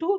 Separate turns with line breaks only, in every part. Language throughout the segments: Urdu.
2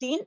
3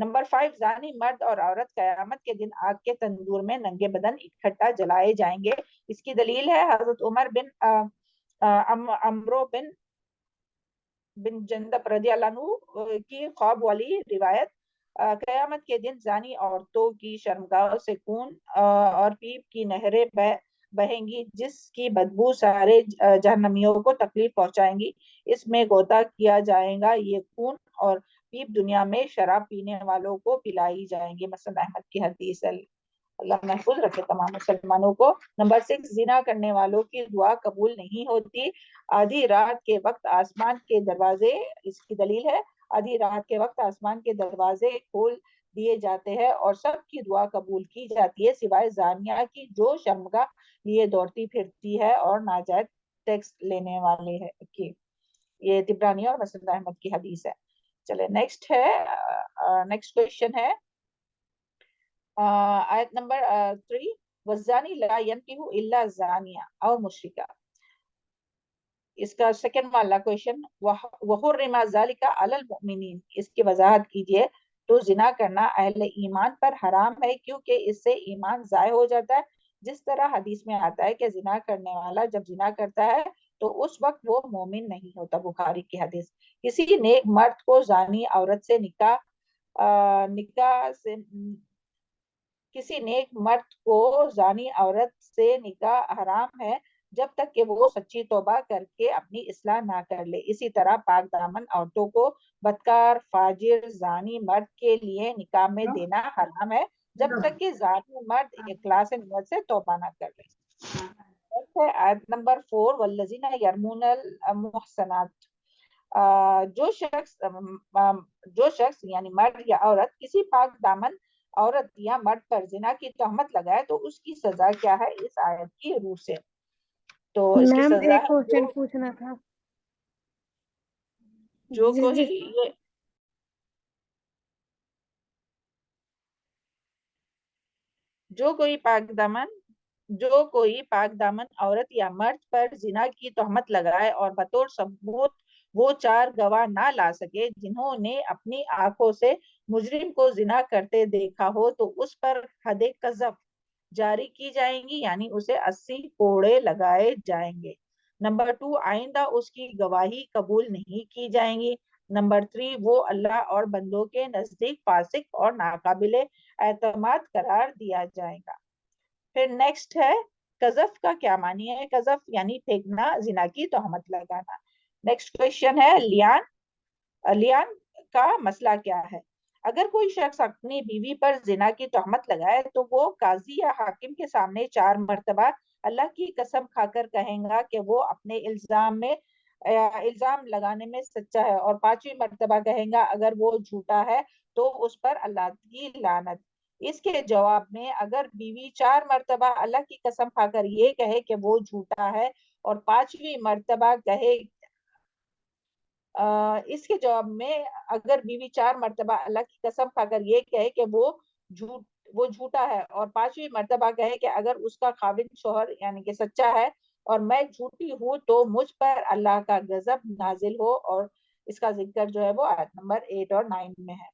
نمبر 5 زانی مرد اور عورت قیامت کے دن آگ کے تندور میں ننگے بدن اکٹھا جلائے جائیں گے. اس کی دلیل ہے حضرت عمر عمرو بن جندب رضی اللہ عنہ کی خواب والی روایت. قیامت کے دن زانی عورتوں کی شرمگاہوں سے خون اور پیپ کی نہریں بہیں گی جس کی بدبو سارے جہنمیوں کو تکلیف پہنچائیں گی. اس میں غوطہ کیا جائے گا. یہ خون اور پیپ دنیا میں شراب پینے والوں کو پلائی جائیں گے. مسند احمد کی حدیث. اللہ محفوظ رکھے تمام مسلمانوں کو. نمبر 6 زنا کرنے والوں کی دعا قبول نہیں ہوتی. آدھی رات کے وقت آسمان کے دروازے، اس کی دلیل ہے آدھی رات کے وقت آسمان کے دروازے کھول دیے جاتے ہیں اور سب کی دعا قبول کی جاتی ہے سوائے زانیہ کی جو شرمگاہ لیے دوڑتی پھرتی ہے اور ناجائز ٹیکس لینے والے ہے کی. یہ طبرانی اور مسند احمد کی حدیث ہے. چلے نیکسٹ ہے، نیکسٹ کویشچن ہے آیت نمبر 3 والزانی لا ينكح الا زانیہ او مشرکہ. اس کا سیکنڈ والا کویشچن وحرم ذلك علی المؤمنین، اس کی وضاحت کیجئے. تو زنا کرنا اہل ایمان پر حرام ہے کیونکہ اس سے ایمان ضائع ہو جاتا ہے. جس طرح حدیث میں آتا ہے کہ زنا کرنے والا جب زنا کرتا ہے تو اس وقت وہ مومن نہیں ہوتا. بخاری کی حدیث. کسی نیک مرد کو زانی عورت سے کسی نیک مرد کو زانی عورت سے نکاح حرام ہے جب تک کہ وہ سچی توبہ کر کے اپنی اصلاح نہ کر لے. اسی طرح پاک دامن عورتوں کو بدکار فاجر زانی مرد کے لیے نکاح میں دینا حرام ہے جب تک کہ زانی مرد اخلاص نیت سے توبہ نہ کر لے. آیت نمبر 4 والذین یرمون المحصنات. جو شخص یعنی مرد یا عورت کسی پاک دامن عورت یا مرد پر زنا کی تہمت لگائے تو اس کی سزا کیا ہے اس آیت کی روح سے. تو اس کی
میم
سزا
ایک
ہے
کوشچن پوچھنا تھا.
جو کوئی پاک دامن عورت یا مرد پر زنا کی تہمت لگائے اور بطور ثبوت وہ 4 گواہ نہ لا سکے جنہوں نے اپنی آنکھوں سے مجرم کو زنا کرتے دیکھا ہو تو اس پر حد قذف جاری کی جائیں گی یعنی اسے 80 کوڑے لگائے جائیں گے. نمبر 2 آئندہ اس کی گواہی قبول نہیں کی جائیں گی. نمبر 3 وہ اللہ اور بندوں کے نزدیک فاسق اور ناقابل اعتماد قرار دیا جائے گا. پھر نیکسٹ ہے قذف کا کیا معنی ہے. قذف یعنی پھینکنا، زنا کی تہمت لگانا. نیکسٹ کویشچن ہے لیان کا مسئلہ کیا ہے. اگر کوئی شخص اپنی بیوی پر زنا کی تہمت لگائے تو وہ قاضی یا حاکم کے سامنے 4 مرتبہ اللہ کی قسم کھا کر کہیں گا کہ وہ اپنے الزام لگانے میں سچا ہے اور 5ویں مرتبہ کہیں گا اگر وہ جھوٹا ہے تو اس پر اللہ کی لعنت. اس کے جواب میں اگر بیوی 4 مرتبہ اللہ کی قسم کھا کر یہ کہے کہ وہ جھوٹا ہے اور 5ویں مرتبہ کہے اس کے جواب میں اگر بیوی 4 مرتبہ اللہ کی قسم کھا کر یہ کہے کہ وہ جھوٹا ہے اور 5ویں مرتبہ کہے کہ اگر اس کا خاوند شوہر یعنی کہ سچا ہے اور میں جھوٹی ہوں تو مجھ پر اللہ کا غضب نازل ہو. اور اس کا ذکر جو ہے وہ آیت نمبر 8 اور 9 میں ہے.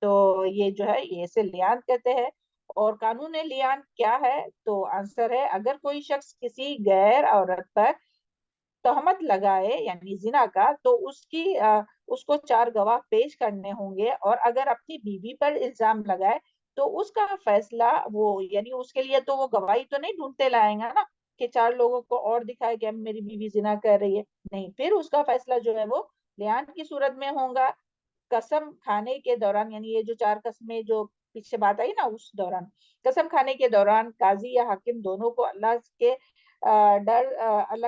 تو یہ جو ہے یہ اسے لیان کہتے ہیں. اور قانون لیان کیا ہے تو آنسر ہے اگر کوئی شخص کسی غیر عورت پر تہمت لگائے یعنی زنا کا تو اس کو 4 گواہ پیش کرنے ہوں گے اور اگر اپنی بیوی پر الزام لگائے تو اس کا فیصلہ وہ یعنی اس کے لیے تو وہ گواہی تو نہیں ڈھونڈتے لائیں گا نا کہ 4 لوگوں کو اور دکھائے کہ میری بیوی زنا کر رہی ہے. نہیں، پھر اس کا فیصلہ جو ہے وہ لیان کی صورت میں ہوگا. قسم کھانے کے دوران یعنی یہ جو 4 قسمیں جو پیچھے بات آئی نا اس دوران قسم کھانے کے دوران قاضی یا حاکم دونوں کو اللہ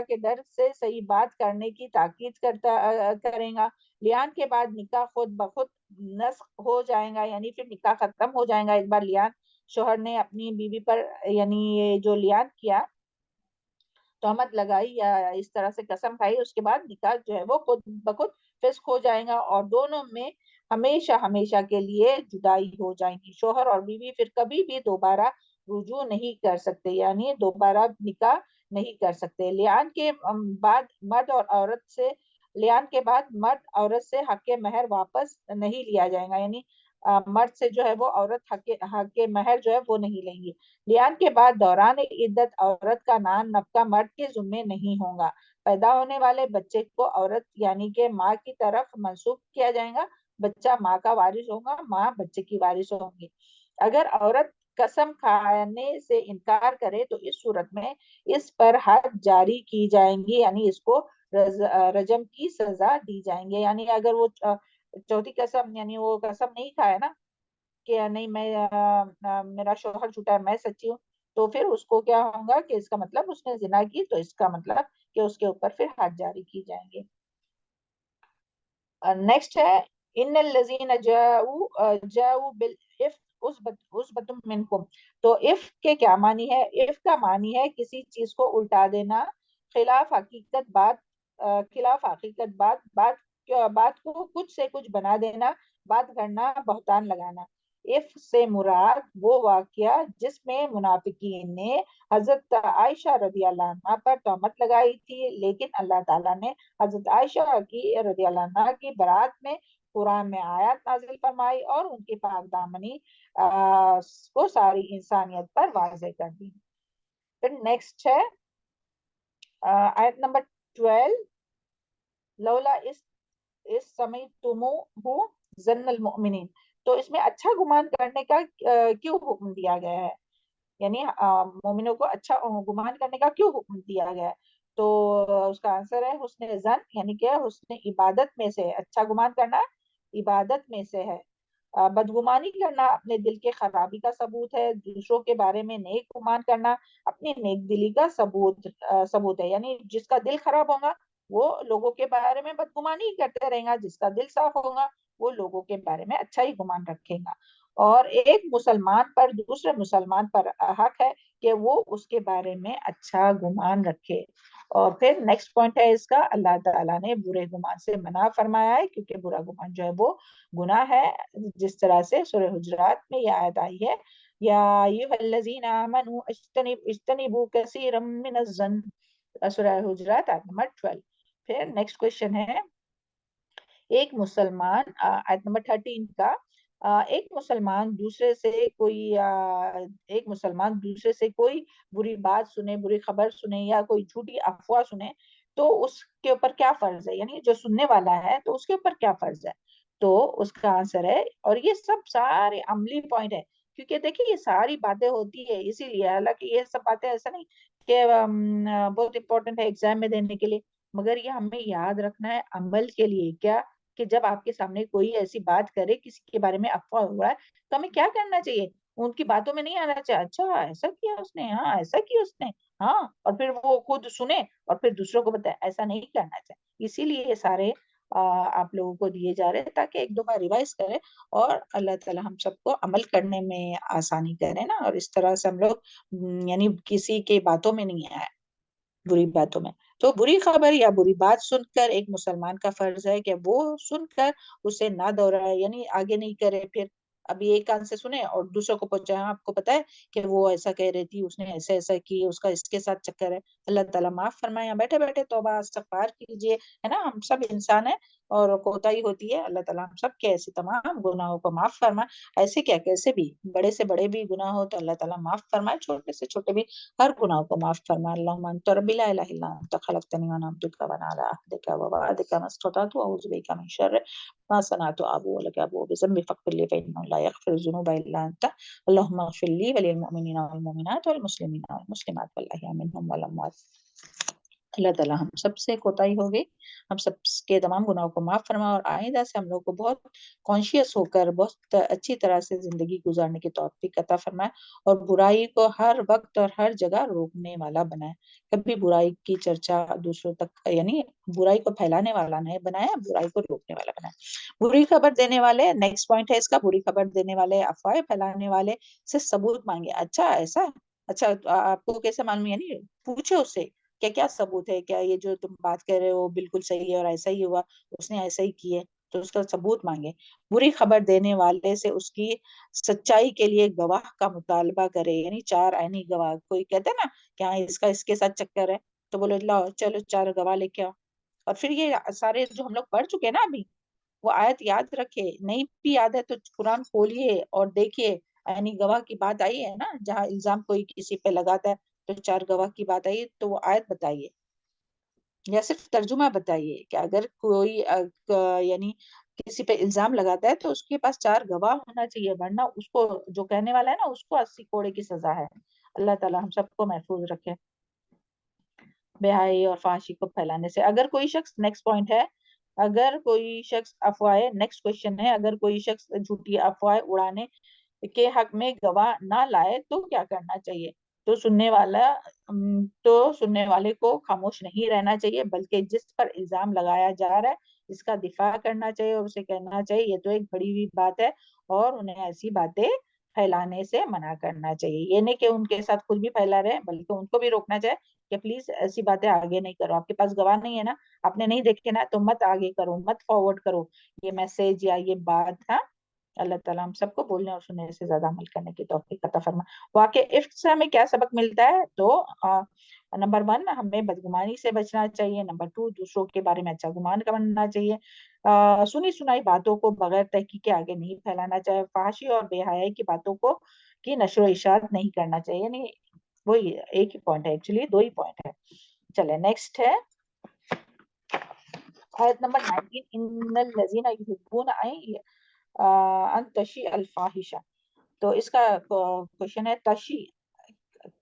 کے ڈر سے صحیح بات کرنے کی تاکید کریں گا. لیان کے بعد نکاح خود بخود نسخ ہو جائے گا یعنی پھر نکاح ختم ہو جائے گا. ایک بار لیان شوہر نے اپنی بیوی پر یعنی یہ جو لیان کیا تہمت لگائی یا اس طرح سے قسم کھائی اس کے بعد نکاح جو ہے وہ خود بخود فسخ ہو جائے گا اور دونوں میں ہمیشہ کے لیے جدائی ہو جائیں گی. شوہر اور بیوی پھر کبھی بھی دوبارہ رجوع نہیں کر سکتے یعنی دوبارہ نکاح نہیں کر سکتے. لیان کے بعد مرد عورت سے حق مہر واپس نہیں لیا جائے گا یعنی مرد سے جو ہے وہ عورت حق مہر جو ہے وہ نہیں لیں گی۔ لیان کے بعد دوران عدت عورت کا نام نفقہ مرد کے ذمے نہیں ہوگا۔ پیدا ہونے والے بچے کو عورت یعنی کہ ماں کی طرف منسوب کیا جائے گا۔ بچہ ماں کا وارث ہوگا، ماں بچے کی وارث ہوگی۔ اگر عورت قسم کھانے سے انکار کرے تو اس صورت میں اس پر حد جاری کی جائیں گی، یعنی اس کو رجم کی سزا دی جائیں گے۔ یعنی اگر وہ چوتھی قسم یعنی وہ قسم نہیں کھائے نا کہ نہیں میں میرا شوہر جھوٹا ہے میں سچی ہوں، تو پھر اس کو کیا ہوگا کہ اس کا مطلب اس نے زنا کی، تو اس کا مطلب کہ اس کے اوپر پھر حد جاری کی جائیں گے۔ نیکسٹ ہے ان الذین جاؤ بالعفک عصبۃ منکم۔ تو عفک کے کیا معنی ہے؟ عفک کا معنی ہے کسی چیز کو الٹا دینا، خلاف حقیقت بات کو کچھ سے کچھ بنا دینا، بات کرنا، بہتان لگانا۔ عفک سے مراد وہ واقعہ جس میں منافقین نے حضرت عائشہ رضی اللہ عنہ پر تہمت لگائی تھی، لیکن اللہ تعالیٰ نے حضرت عائشہ کی رضی اللہ عنہ کی برات میں قرآن میں آیات نازل فرمائی اور ان کی پاک دامنی کو ساری انسانیت پر واضح کر دی۔ پھر نیکسٹ ہے آیت نمبر 12، لولا اس سمیعتموہ ظن المؤمنین۔ تو اس میں اچھا گمان کرنے کا کیوں حکم دیا گیا ہے؟ یعنی مومنوں کو اچھا گمان کرنے کا کیوں حکم دیا گیا ہے؟ تو اس کا آنسر ہے حسن ظن، یعنی کہ حسن عبادت میں سے، اچھا گمان کرنا عبادت میں سے ہے۔ بدگمانی کرنا اپنے دل کے خرابی کا ثبوت ہے۔ دوسروں کے بارے میں نیک گمان کرنا اپنی نیک دلی کا ثبوت ہے۔ یعنی جس کا دل خراب ہوگا وہ لوگوں کے بارے میں بدگمانی کرتے رہے گا، جس کا دل صاف ہوگا وہ لوگوں کے بارے میں اچھا ہی گمان رکھے گا۔ اور ایک مسلمان پر دوسرے مسلمان پر حق ہے کہ وہ اس کے بارے میں اچھا گمان رکھے۔ اور پھر نیکسٹ پوائنٹ ہے اس کا، اللہ تعالیٰ نے برے گمان سے منع فرمایا ہے، کیونکہ برا گمان جو ہے وہ گناہ ہے، جس طرح سے سورہ حجرات میں یہ آیت آئی ہے، یا ایھا الذین آمنوا اجتنبوا کثیرا من الظن، سورہ حجرات آیت نمبر 12۔ پھر نیکسٹ کوشچن ہے ایک مسلمان، آیت نمبر 13 کا، ایک مسلمان دوسرے سے کوئی بری بات سنے، بری خبر سنے یا کوئی جھوٹی افواہ سنے تو اس کے اوپر کیا فرض ہے؟ یعنی جو سننے والا ہے تو اس کے اوپر کیا فرض ہے؟ تو اس کا آنسر ہے، اور یہ سب سارے عملی پوائنٹ ہے، کیونکہ دیکھیں یہ ساری باتیں ہوتی ہے اسی لیے، حالانکہ یہ سب باتیں ایسا نہیں کہ بہت امپورٹنٹ ہے ایگزام میں دینے کے لیے، مگر یہ ہمیں یاد رکھنا ہے عمل کے لیے، کیا کہ جب آپ کے سامنے کوئی ایسی بات کرے، کسی کے بارے میں افواہ ہوا ہے، تو ہمیں کیا کرنا چاہیے؟ ان کی باتوں میں نہیں آنا چاہیے، اچھا ایسا کیا اس نے، ہاں ایسا کیا اس نے، ہاں، اور پھر وہ خود سنے اور پھر دوسروں کو بتائے، ایسا نہیں کرنا چاہیے۔ اسی لیے یہ سارے آپ لوگوں کو دیے جا رہے ہیں تاکہ ایک دو بار ریوائز کریں اور اللہ تعالی ہم سب کو عمل کرنے میں آسانی کرے نا، اور اس طرح سے ہم لوگ یعنی کسی کے باتوں میں نہیں آئے، بری باتوں میں۔ تو بری خبر یا بری بات سن کر ایک مسلمان کا فرض ہے کہ وہ سن کر اسے نہ دہرائے، یعنی آگے نہیں کرے، پھر ابھی ایک کان سے سنے اور دوسروں کو پہنچائے، آپ کو پتا ہے کہ وہ ایسا کہہ رہی تھی، اس نے ایسا ایسا کی، اس کا اس کے ساتھ چکر ہے۔ اللہ تعالیٰ معاف فرمائے، بیٹھے بیٹھے توبہ استغفار کیجئے، ہے نا، ہم سب انسان ہیں اور کوتاہی ہوتی ہے، اللہ تعالیٰ ہم سب کے ایسے تمام گناہوں کو معاف فرمائے۔ ایسے کیا کیسے بھی بڑے سے بڑے بھی گناہ ہو تو اللہ تعالیٰ معاف فرمائے، چھوٹے سے چھوٹے بھی ہر گناہ کو معاف فرمائے۔ اللہم انت ربی لا الہ الا انت خلقتنی وانا عبدک وانا علی عہدک ووعدک ما استطعت اعوذ بک من شر ما صنعت ابوء لک ابوء بذنبی فاغفر لی فانہ لا یغفر الذنوب الا انت اللہم اغفر لی وللمؤمنین والمؤمنات والمسلمین والمسلمات والاحیاء منہم والاموات۔ اللہ تعالیٰ ہم سب سے کوتاہی ہو گئی، ہم سب کے تمام گناہوں کو معاف فرما، اور آئندہ سے ہم لوگ کو بہت کانشیس ہو کر بہت اچھی طرح سے زندگی گزارنے کی توفیق عطا فرمائے، اور برائی کو ہر وقت اور ہر جگہ روکنے والا بنائے۔ کبھی برائی کی چرچا دوسروں تک، یعنی برائی کو پھیلانے والا نہیں بنائے، برائی کو روکنے والا بنائے۔ بری خبر دینے والے، نیکسٹ پوائنٹ ہے اس کا، بری خبر دینے والے، افواہ پھیلانے والے سے ثبوت مانگے۔ اچھا ایسا، اچھا آپ کو کیسے معلوم؟ یعنی پوچھے اس سے کہ کیا ثبوت ہے، کیا یہ جو تم بات کر رہے ہو بالکل صحیح ہے اور ایسا ہی ہوا، اس نے ایسا ہی کی ہے، تو اس کا ثبوت مانگے۔ بری خبر دینے والے سے اس کی سچائی کے لیے گواہ کا مطالبہ کرے، یعنی چار عینی گواہ، کوئی کہتا ہے نا کہ ہاں اس کا اس کے ساتھ چکر ہے، تو بولے لاؤ چلو چار گواہ لے کے آؤ۔ اور پھر یہ سارے جو ہم لوگ پڑھ چکے ہیں نا ابھی، وہ آیت یاد رکھے. نہیں بھی یاد ہے تو قرآن کھولیے اور دیکھیے. یعنی گواہ کی بات آئی ہے نا, جہاں الزام کوئی کسی پہ لگاتا ہے تو 4 گواہ کی بات آئی, تو وہ آیت بتائیے یا صرف ترجمہ بتائیے کہ اگر کوئی یعنی کسی پہ الزام لگاتا ہے تو اس کے پاس 4 گواہ ہونا چاہیے, ورنہ اس کو جو کہنے والا ہے نا اس کو 80 کوڑے کی سزا ہے. اللہ تعالی ہم سب کو محفوظ رکھے بے حیائی اور فحاشی کو پھیلانے سے. اگر کوئی شخص, نیکسٹ پوائنٹ ہے, اگر کوئی شخص افواہیں, نیکسٹ کوشچن ہے, اگر کوئی شخص جھوٹی افواہیں اڑانے کے حق میں گواہ نہ لائے تو کیا کرنا چاہیے؟ تو سننے والے کو خاموش نہیں رہنا چاہیے, بلکہ جس پر الزام لگایا جا رہا ہے اس کا دفاع کرنا چاہیے اور اسے کہنا چاہیے یہ تو ایک بڑی ہوئی بات ہے, اور انہیں ایسی باتیں پھیلانے سے منع کرنا چاہیے. یہ نہیں کہ ان کے ساتھ خود بھی پھیلا رہے, بلکہ ان کو بھی روکنا چاہیے کہ پلیز ایسی باتیں آگے نہیں کرو. آپ کے پاس گواہ نہیں ہے نا, آپ نے نہیں دیکھے نا, تو مت آگے کرو, مت فارورڈ کرو یہ میسج یا یہ بات. ہاں, اللہ تعالیٰ ہم سب کو بولنے اور سننے سے زیادہ عمل کرنے کی توفیق عطا فرما. واقع افک سے ہمیں کیا سبق ملتا ہے؟ تو نمبر 1, ہمیں بدگمانی سے بچنا چاہیے. نمبر 2, دوسروں کے بارے میں اچھا گمان کرنا چاہیے. سنی سنائی باتوں کو بغیر تحقیق کے آگے نہیں پھیلانا چاہیے. فحاشی اور بے حیائی کی باتوں کو کی نشر و اشاعت نہیں کرنا چاہیے. یعنی وہی ایک ہی پوائنٹ ہے, ایکچولی 2 ہی پوائنٹ ہے. چلے نیکسٹ ہے آیت نمبر 19, ان الذین یحبون ان تشیع الفاحشہ. تو اس کا کوشچن ہے, تشیع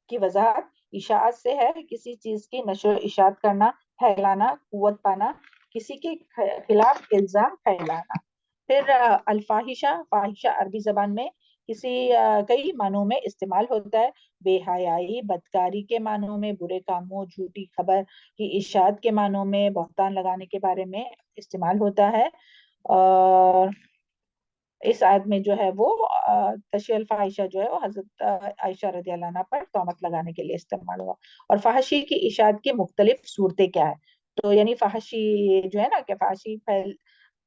کی وضاحت اشاعت سے ہے کسی چیز کی نشر و اشاعت کرنا, پھیلانا, قوت پانا, کسی کے خلاف الزام پھیلانا. پھر الفاحشہ, فاحشہ عربی زبان میں کئی معنوں میں استعمال ہوتا ہے. بے حیائی بدکاری کے معنوں میں, برے کاموں, جھوٹی خبر کی اشاعت کے معنوں میں, بہتان لگانے کے بارے میں استعمال ہوتا ہے. اور اس آیت میں جو ہے وہ تشیع الفاحشہ جو ہے وہ حضرت عائشہ رضی اللہ عنہ پر تہمت لگانے کے لیے استعمال ہوا. اور فحاشی کی اشاعت کی مختلف صورتیں کیا ہے؟ تو یعنی فحاشی جو ہے نا, کہ فحاشی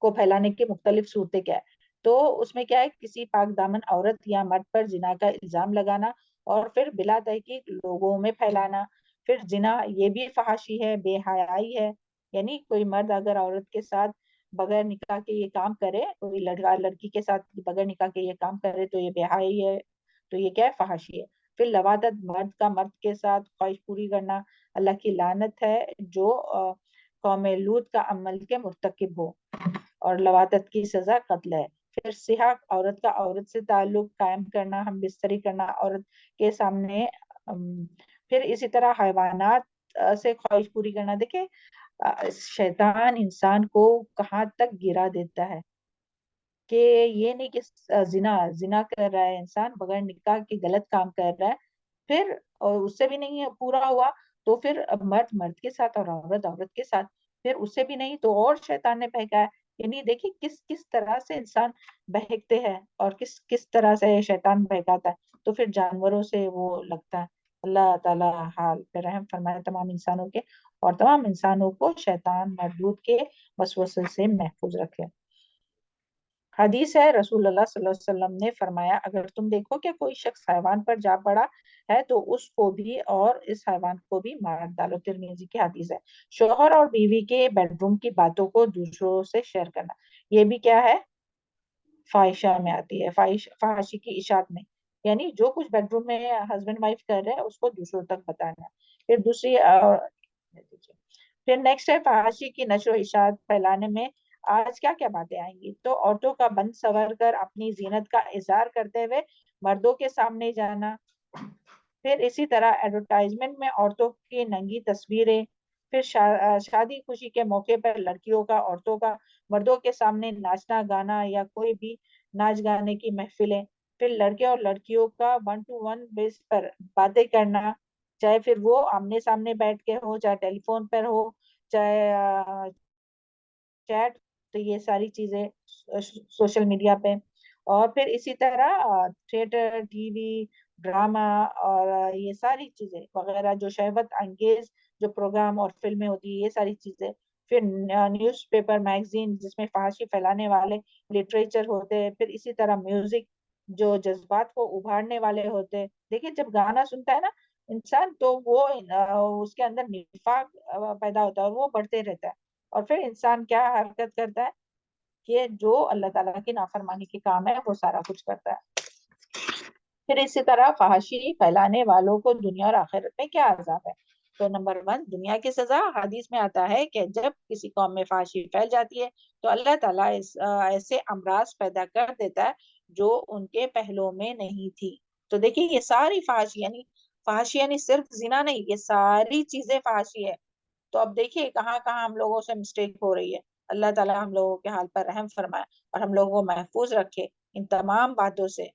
کو پھیلانے کی مختلف صورتیں کیا ہے؟ تو اس میں کیا ہے, کسی پاک دامن عورت یا مرد پر زنا کا الزام لگانا اور پھر بلا تحقیق لوگوں میں پھیلانا. پھر زنا یہ بھی فحاشی ہے, بے حیائی ہے. یعنی کوئی مرد اگر عورت کے ساتھ بغیر نکاح کے یہ کام کرے, کوئی لڑکا لڑکی کے ساتھ بغیر نکاح کے یہ کام کرے تو یہ بے حیائی ہے, تو یہ کیا ہے, فحاشی ہے. پھر لواطت, مرد کا مرد کے ساتھ خواہش پوری کرنا, اللہ کی لعنت ہے جو قوم لوط کا عمل کے مرتکب ہو, اور لواطت کی سزا قتل ہے. پھر صحاق, عورت کا عورت سے تعلق قائم کرنا, ہم بستری کرنا عورت کے سامنے. پھر اسی طرح حیوانات سے خواہش پوری کرنا. دیکھیں شیطان انسان کو کہاں تک گرا دیتا ہے کہ یہ نہیں کہ زنا کر رہا ہے انسان, بغیر نکاح کے غلط کام کر رہا ہے, پھر اور اس سے بھی نہیں پورا ہوا تو پھر اب مرد مرد کے ساتھ اور عورت عورت کے ساتھ, پھر اس سے بھی نہیں تو اور شیطان نے بہکایا. یعنی دیکھیں کس کس طرح سے انسان بہکتے ہیں اور کس کس طرح سے شیطان بہکاتا ہے. تو پھر جانوروں سے وہ لگتا ہے. اللہ تعالیٰ حال پہ رحم فرمائے تمام انسانوں کے, اور تمام انسانوں کو شیطان مردود کے وسوسے سے محفوظ رکھے. حدیث ہے, رسول اللہ صلی اللہ علیہ وسلم نے فرمایا, اگر تم دیکھو کہ کوئی شخص حیوان پر جا پڑا ہے تو اس کو بھی اور اس حیوان کو بھی مار ڈالو. ترمذی کی حدیث ہے. شوہر اور بیوی کے بیڈ روم کی باتوں کو دوسروں سے شیئر کرنا, یہ بھی کیا ہے, فاحشہ میں آتی ہے, فحاشی کی اشاعت میں. یعنی جو کچھ بیڈ روم میں ہسبینڈ وائف کر رہے ہیں اس کو دوسروں تک بتانا. پھر پھر نیکسٹ ہے, فحاشی کی نشر و اشاعت پھیلانے میں آج کیا کیا باتیں آئیں گی؟ تو عورتوں کا بند سور کر اپنی زینت کا اظہار کرتے ہوئے مردوں کے سامنے جانا. پھر اسی طرح ایڈورٹائزمنٹ میں عورتوں کی ننگی تصویریں. پھر شادی خوشی کے موقع پر لڑکیوں کا عورتوں کا مردوں کے سامنے ناچنا گانا یا کوئی بھی ناچ گانے کی محفلیں. پھر لڑکے اور لڑکیوں کا 1-to-1 بیس پر باتیں کرنا, چاہے پھر وہ آمنے سامنے بیٹھ کے ہو, چاہے ٹیلی فون پر ہو, چاہے چیٹ. تو یہ ساری چیزیں سوشل میڈیا پہ. اور پھر اسی طرح تھیٹر, ٹی وی, ڈراما اور یہ ساری چیزیں وغیرہ جو شہوت انگیز جو پروگرام اور فلمیں ہوتی ہیں, یہ ساری چیزیں. پھر نیوز پیپر, میگزین جس میں فحاشی پھیلانے والے لٹریچر ہوتے ہیں. پھر اسی طرح میوزک جو جذبات کو ابھارنے والے ہوتے ہیں. دیکھیں جب گانا سنتا ہے نا انسان تو وہ اس کے اندر نفاق پیدا ہوتا ہے اور وہ بڑھتے رہتا ہے. اور پھر انسان کیا حرکت کرتا ہے کہ جو اللہ تعالیٰ کی نافرمانی کے کام ہے وہ سارا کچھ کرتا ہے۔ پھر اسی طرح فحاشی پھیلانے والوں کو دنیا اور آخرت میں کیا عذاب ہے؟ تو نمبر 1 دنیا کی سزا، حدیث میں آتا ہے کہ جب کسی قوم میں فحاشی پھیل جاتی ہے تو اللہ تعالیٰ ایسے امراض پیدا کر دیتا ہے جو ان کے پہلوں میں نہیں تھی۔ تو دیکھیں یہ ساری فحاشی یعنی صرف زنا نہیں، یہ ساری چیزیں فحاشی ہے۔ تو اب دیکھیے کہاں کہاں ہم لوگوں سے مسٹیک ہو رہی ہے۔ اللہ تعالیٰ ہم لوگوں کے حال پر رحم فرمائے اور ہم لوگوں کو محفوظ رکھے ان تمام باتوں سے،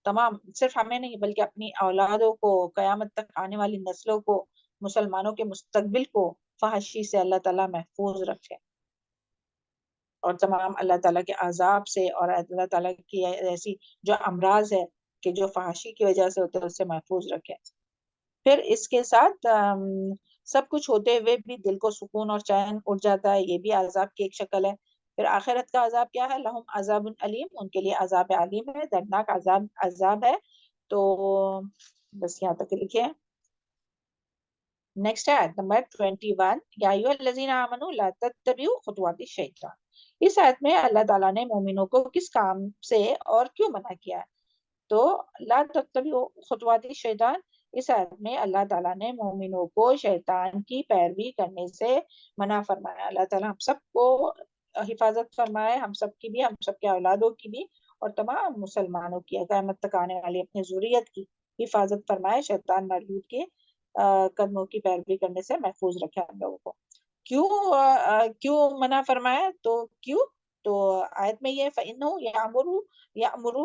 تمام، صرف ہمیں نہیں بلکہ اپنی اولادوں کو، قیامت تک آنے والی نسلوں کو، مسلمانوں کے مستقبل کو فحاشی سے اللہ تعالیٰ محفوظ رکھے، اور تمام اللہ تعالیٰ کے عذاب سے اور اللہ تعالیٰ کی ایسی جو امراض ہے کہ جو فحاشی کی وجہ سے ہوتے ہیں اس سے محفوظ رکھے۔ پھر اس کے ساتھ سب کچھ ہوتے ہوئے بھی دل کو سکون اور چین اٹھ جاتا ہے، یہ بھی عذاب کی ایک شکل ہے۔ پھر آخرت کا عذاب کیا ہے؟ لہم عذاب علیم، ان کے لیے عذاب علیم ہے، دردناک عذاب ہے۔ تو بس یہاں تک لکھے۔ نیکسٹ ہے آیت نمبر 21، یا ایھا الذین آمنوا لا تتبعوا خطوات الشیطان۔ اس آیت میں اللہ تعالیٰ نے مومنوں کو کس کام سے اور کیوں منع کیا ہے؟ تو لا تتبعوا خطوات الشیطان، اس آیت میں اللہ تعالیٰ نے مومنوں کو شیطان کی پیروی کرنے سے منع فرمایا۔ اللہ تعالیٰ ہم سب کو حفاظت فرمائے، ہم سب کی بھی، ہم سب کے اولادوں کی بھی، اور تمام مسلمانوں کی، قیامت تک آنے والی اپنی ذریت کی حفاظت فرمائے، شیطان مردود کے قدموں کی پیروی کرنے سے محفوظ رکھے ہم لوگوں کو۔ کیوں منع فرمایا؟ تو کیوں؟ تو آیت میں یہ فَإِنَّهُ يَأْمُرُ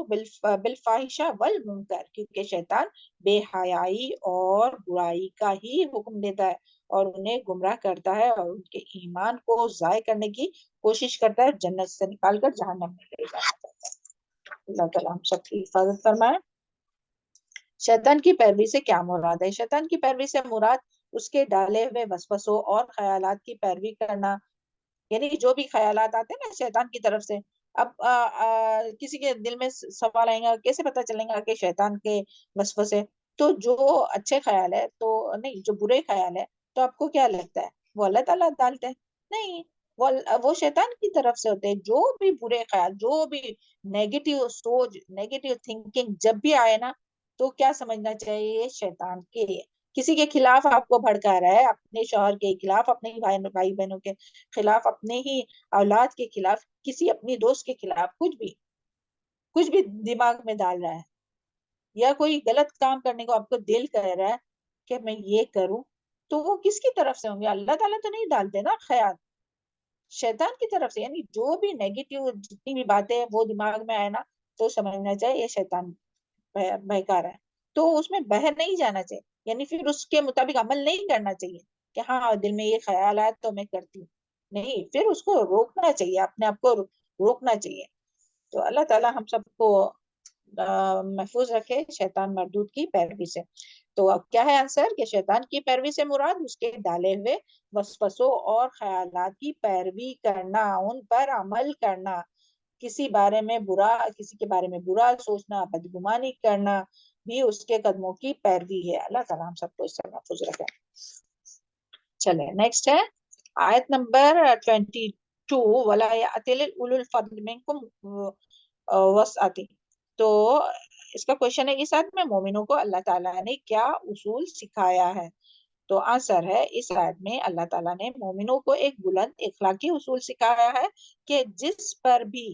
بِالْفَاحِشَةِ وَالْمُنکَرِ، کیونکہ شیطان بے حیائی اور برائی کا ہی حکم دیتا ہے اور انہیں گمراہ کرتا ہے اور ان کے ایمان کو ضائع کرنے کی کوشش کرتا ہے، جنت سے نکال کر جہنم میں لے جانا چاہتا ہے۔ اللہ تعالیٰ ہم سب کی حفاظت فرمائے۔ شیطان کی پیروی سے کیا مراد ہے؟ شیطان کی پیروی سے مراد اس کے ڈالے ہوئے وسوسوں اور خیالات کی پیروی کرنا، یعنی جو بھی خیالات آتے ہیں نا شیطان کی طرف سے، اب کسی کے دل میں سوال آئے گا، کیسے پتہ چلے گا کہ شیطان کے وسوسے؟ تو جو اچھے خیال ہے تو نہیں، جو برے خیال ہے تو آپ کو کیا لگتا ہے وہ اللہ تعالیٰ ڈالتے ہیں؟ نہیں، وہ شیطان کی طرف سے ہوتے ہیں۔ جو بھی برے خیال، جو بھی نیگیٹو سوچ، نیگیٹو تھنکنگ جب بھی آئے نا تو کیا سمجھنا چاہیے؟ شیطان کے کسی کے خلاف آپ کو بھڑکا رہا ہے، اپنے شوہر کے خلاف، اپنے بھائی بہنوں کے خلاف، اپنے ہی اولاد کے خلاف، کسی اپنی دوست کے خلاف، کچھ بھی دماغ میں ڈال رہا ہے، یا کوئی غلط کام کرنے کو آپ کو دل کہہ رہا ہے کہ میں یہ کروں، تو وہ کس کی طرف سے ہوں گے؟ اللہ تعالیٰ تو نہیں ڈالتے نا خیال، شیطان کی طرف سے۔ یعنی جو بھی نیگیٹو جتنی بھی باتیں وہ دماغ میں آئے نا تو سمجھنا چاہیے یہ شیطان بہکا رہا ہے، تو اس میں بہر نہیں جانا چاہیے، یعنی پھر اس کے مطابق عمل نہیں کرنا چاہیے کہ ہاں دل میں یہ خیال آیا تو میں کرتی ہوں، نہیں، پھر اس کو روکنا چاہیے، اپنے آپ کو روکنا چاہیے۔ تو اللہ تعالیٰ ہم سب کو محفوظ رکھے شیطان مردود کی پیروی سے۔ تو اب کیا ہے آنسر؟ کہ شیطان کی پیروی سے مراد اس کے ڈالے ہوئے وسوسوں اور خیالات کی پیروی کرنا، ان پر عمل کرنا، کسی کے بارے میں برا سوچنا، بدگمانی کرنا بھی اس کے قدموں کی پیروی ہے۔ اللہ تعالیٰ ہم سب کو اس سے محفوظ رکھے۔ چلے نیکسٹ ہے آیت نمبر 22، وَلَا يَأْتَلِ أُولُو الْفَضْلِ مِنْكُمْ وَسْعَةٍ۔ تو اس کا کوشچن ہے اس آیت میں مومنوں کو اللہ تعالیٰ نے کیا اصول سکھایا ہے؟ تو آنسر ہے اس آیت میں اللہ تعالیٰ نے مومنوں کو ایک بلند اخلاقی اصول سکھایا ہے کہ جس پر بھی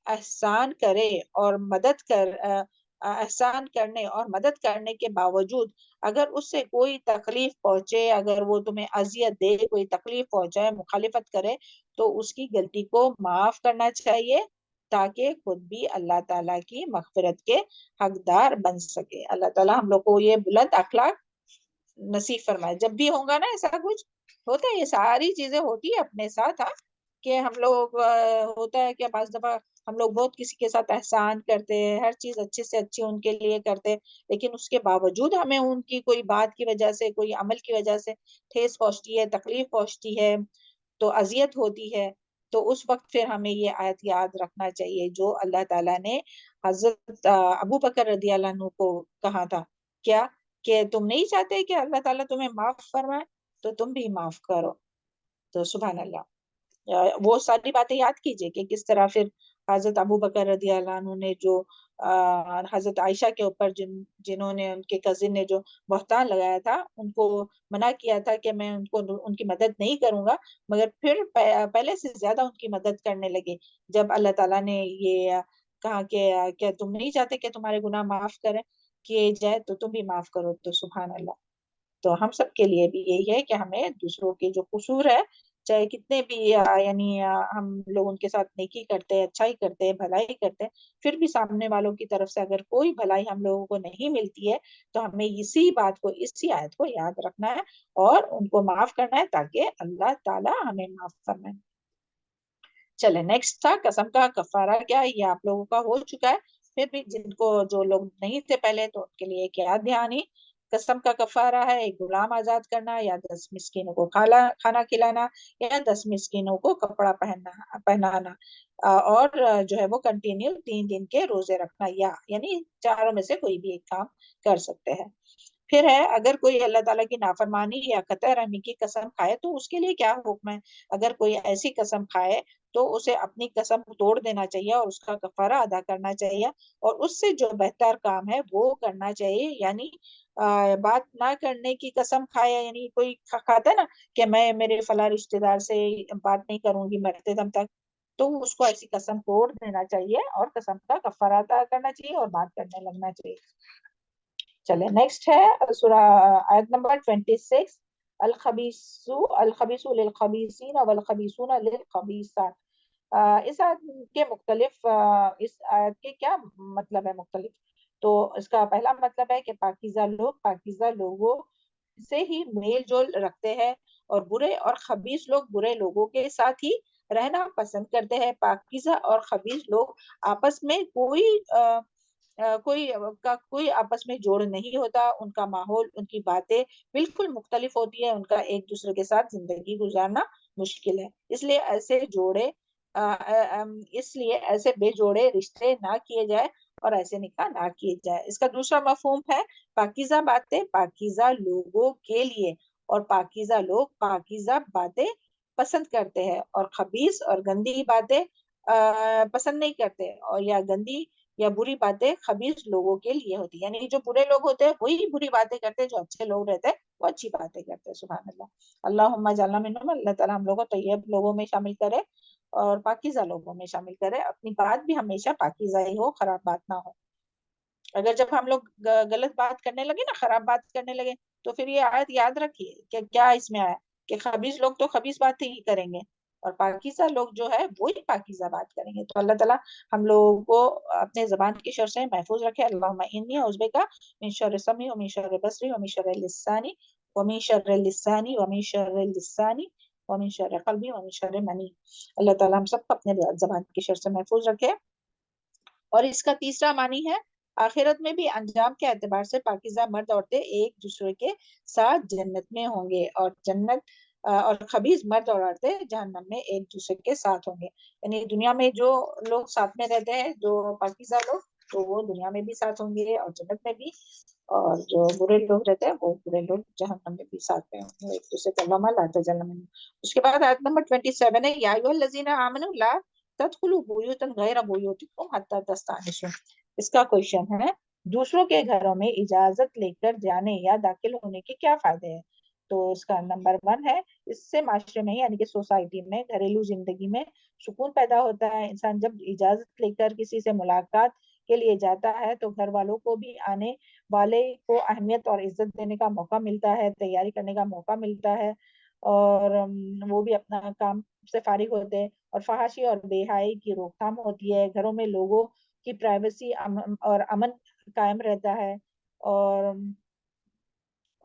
احسان کرنے اور مدد کرنے کے باوجود اگر اس سے کوئی تکلیف پہنچے، اگر وہ تمہیں اذیت دے، کوئی تکلیف پہنچائے، مخالفت کرے، تو اس کی غلطی کو معاف کرنا چاہیے تاکہ خود بھی اللہ تعالیٰ کی مغفرت کے حقدار بن سکے۔ اللہ تعالیٰ ہم لوگ کو یہ بلند اخلاق نصیب فرمائے۔ جب بھی ہوگا نا ایسا کچھ ہوتا ہے، یہ ساری چیزیں ہوتی ہے اپنے ساتھ، کہ ہم لوگ ہوتا ہے کہ بعض دفعہ ہم لوگ بہت کسی کے ساتھ احسان کرتے ہیں، ہر چیز اچھے سے اچھی ان کے لیے کرتے، لیکن اس کے باوجود ہمیں ان کی کوئی بات کی وجہ سے، کوئی عمل کی وجہ سے ٹھیس پہنچتی ہے، تکلیف پہنچتی ہے، تو اذیت ہوتی ہے، تو اس وقت پھر ہمیں یہ آیت یاد رکھنا چاہیے جو اللہ تعالیٰ نے حضرت ابو بکر رضی اللہ عنہ کو کہا تھا، کیا کہ تم نہیں چاہتے کہ اللہ تعالیٰ تمہیں معاف فرمائے تو تم بھی معاف کرو۔ تو سبحان اللہ۔ وہ ساری باتیں یاد کیجئے کہ کس طرح پھر حضرت ابو بکر رضی اللہ عنہ نے جو حضرت عائشہ کے اوپر جنہوں نے ان کے کزن نے جو بہتان لگایا تھا، ان کو منع کیا تھا کہ میں ان کی مدد نہیں کروں گا، مگر پھر پہلے سے زیادہ ان کی مدد کرنے لگے جب اللہ تعالیٰ نے یہ کہا کہ کیا تم نہیں چاہتے کہ تمہارے گناہ معاف کیے جائے تو تم بھی معاف کرو. تو سبحان اللہ. تو ہم سب کے لیے بھی یہی ہے کہ ہمیں دوسروں کے جو قصور ہے، چاہے کتنے بھی یعنی ہم لوگ ان کے ساتھ نیکی کرتے ہیں، اچھائی کرتے ہیں، بھلائی کرتے ہیں، پھر بھی سامنے والوں کی طرف سے اگر کوئی بھلائی ہم لوگوں کو نہیں ملتی ہے تو ہمیں اسی بات کو، اسی آیت کو یاد رکھنا ہے اور ان کو معاف کرنا ہے تاکہ اللہ تعالی ہمیں معاف فرمائے. چلے نیکسٹ تھا قسم کا کفارہ. کیا یہ آپ لوگوں کا ہو چکا ہے، پھر بھی جن کو جو لوگ نہیں تھے پہلے تو ان کے لیے کیا دھیان ہی. قسم کا کفارہ ہے ایک غلام آزاد کرنا، یا 10 مسکینوں کو کھانا کھلانا، یا 10 مسکینوں کو کپڑا پہنانا، اور جو ہے وہ کنٹینیو 3 دن کے روزے رکھنا، یا یعنی چاروں میں سے کوئی بھی ایک کام کر سکتے ہیں. پھر ہے اگر کوئی اللہ تعالیٰ کی نافرمانی یا قطع رحمی کی قسم کھائے تو اس کے لیے کیا حکم ہے. اگر کوئی ایسی قسم کھائے تو اسے اپنی قسم توڑ دینا چاہیے اور اس کا کفارہ ادا کرنا چاہیے، اور اس سے جو بہتر کام ہے وہ کرنا چاہیے. یعنی بات نہ کرنے کی قسم کھائے، یعنی کوئی کھاتا ہے نا کہ میں میرے فلاں رشتے دار سے بات نہیں کروں گی مرتے دم تک، تو اس کو ایسی قسم توڑ دینا چاہیے اور قسم کا کفارہ ادا کرنا چاہیے اور بات کرنے لگنا چاہیے. چلے نیکسٹ ہے سورہ آیت نمبر 26. الخبیث للخبیثین والخبیثون للخبیثات. اس آیت کے مختلف اس آیت کے کیا مطلب ہے مختلف. تو اس کا پہلا مطلب ہے کہ پاکیزہ لوگ پاکیزہ لوگوں سے ہی میل جول رکھتے ہیں، اور برے اور خبیث لوگ برے لوگوں کے ساتھ ہی رہنا پسند کرتے ہیں. پاکیزہ اور خبیث لوگ آپس میں کوئی آپس میں جوڑ نہیں ہوتا، ان کا ماحول، ان کی باتیں بالکل مختلف ہوتی ہے، ان کا ایک دوسرے کے ساتھ زندگی گزارنا مشکل ہے. اس لیے ایسے بے جوڑے رشتے نہ کیے جائے اور ایسے نکاح نہ کیے جائے. اس کا دوسرا مفہوم ہے پاکیزہ باتیں پاکیزہ لوگوں کے لیے، اور پاکیزہ لوگ پاکیزہ باتیں پسند کرتے ہیں، اور خبیث اور گندی باتیں پسند نہیں کرتے، اور یا گندی یا بری باتیں خبیث لوگوں کے لیے ہوتی ہیں. یعنی جو برے لوگ ہوتے ہیں وہی بری باتیں کرتے ہیں، جو اچھے لوگ رہتے ہیں وہ اچھی باتیں کرتے ہیں. سبحان اللہ. اللہم اجعلنا منہم. اللہ تعالیٰ ہم لوگوں کو طیب لوگوں میں شامل کرے اور پاکیزہ لوگوں میں شامل کرے. اپنی بات بھی ہمیشہ پاکیزہ ہی ہو، خراب بات نہ ہو. اگر جب ہم لوگ غلط بات کرنے لگے نا، خراب بات کرنے لگے، تو پھر یہ آیت یاد رکھیے کہ کیا اس میں آیا کہ خبیث لوگ تو خبیث باتیں ہی کریں گے اور پاکیزہ لوگ جو ہے وہی پاکیزہ بات کریں گے. تو اللہ تعالیٰ ہم لوگوں کو اپنے زبان کی شر سے محفوظ رکھے. اللہم انی اعوذ بک من شر سمعی ومن شر بصری ومن شر لسانی ومن شر لسانی ومن شر لسانی ومن شر قلبی ومن شر منی. اللہ تعالیٰ ہم سب کو اپنے زبان کی شر سے محفوظ رکھے. اور اس کا تیسرا معنی ہے آخرت میں بھی انجام کے اعتبار سے پاکیزہ مرد عورتیں ایک دوسرے کے ساتھ جنت میں ہوں گے، اور خبیث مرد اور عورتیں جہنم میں ایک دوسرے کے ساتھ ہوں گے. یعنی دنیا میں جو لوگ ساتھ میں رہتے ہیں، جو پاکیزہ لوگ، تو وہ دنیا میں بھی ساتھ ہوں گے اور جنت میں بھی، اور جو برے لوگ رہتے ہیں وہ برے لوگ جہنم میں بھی ساتھ میں ہوں گے ایک دوسرے کے. اللہ لا تجعلنا منهم. اس کے بعد آیت نمبر 27 ہے یا ایھا الذین آمنوا لا تدخلوا بیوتا غیر بیوتکم حتی تستأنسوا. اس کا کوشچن ہے دوسروں کے گھروں میں اجازت لے کر جانے یا داخل ہونے کے کیا فائدے ہیں. تو اس کا نمبر 1 ہے اس سے معاشرے میں یعنی کہ سوسائٹی میں، گھریلو زندگی میں سکون پیدا ہوتا ہے. انسان جب اجازت لے کر کسی سے ملاقات کے لیے جاتا ہے تو گھر والوں کو بھی آنے والے کو اہمیت اور عزت دینے کا موقع ملتا ہے، تیاری کرنے کا موقع ملتا ہے، اور وہ بھی اپنا کام سے فارغ ہوتے ہیں، اور فحاشی اور بے حیائی کی روک تھام ہوتی ہے. گھروں میں لوگوں کی پرائیویسی اور امن قائم رہتا ہے.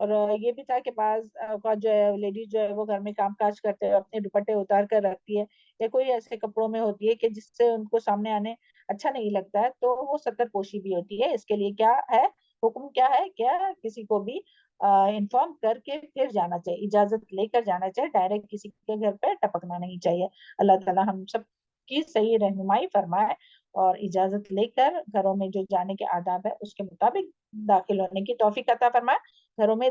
اور یہ بھی تھا کہ بعض اوقات جو ہے لیڈیز جو ہے وہ گھر میں کام کاج کرتے ہیں، اپنے دوپٹے اتار کر رکھتی ہے یا کوئی ایسے کپڑوں میں ہوتی ہے کہ جس سے ان کو سامنے آنے اچھا نہیں لگتا ہے، تو وہ ستر پوشی بھی ہوتی ہے. اس کے لیے کیا ہے حکم، کیا ہے کیا کسی کو بھی انفارم کر کے پھر جانا چاہیے، اجازت لے کر جانا چاہیے، ڈائریکٹ کسی کے گھر پہ ٹپکنا نہیں چاہیے. اللہ تعالیٰ ہم سب کی صحیح رہنمائی فرمائے اور اجازت لے کر گھروں میں جو جانے کے آداب ہے اس کے مطابق داخل ہونے کی توفیق عطا فرمائے. گھروں میں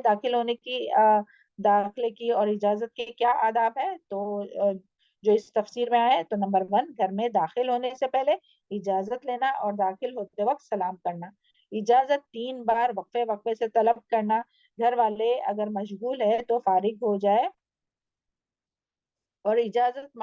داخلے کی اور اجازت کے کیا آداب ہے. تو جو اس تفسیر میں آئے تو نمبر 1 گھر میں داخل ہونے سے پہلے اجازت لینا اور داخل ہوتے وقت سلام کرنا. اجازت 3 بار وقفے وقفے سے طلب کرنا. گھر والے اگر مشغول ہے تو فارغ ہو جائے اور اجازت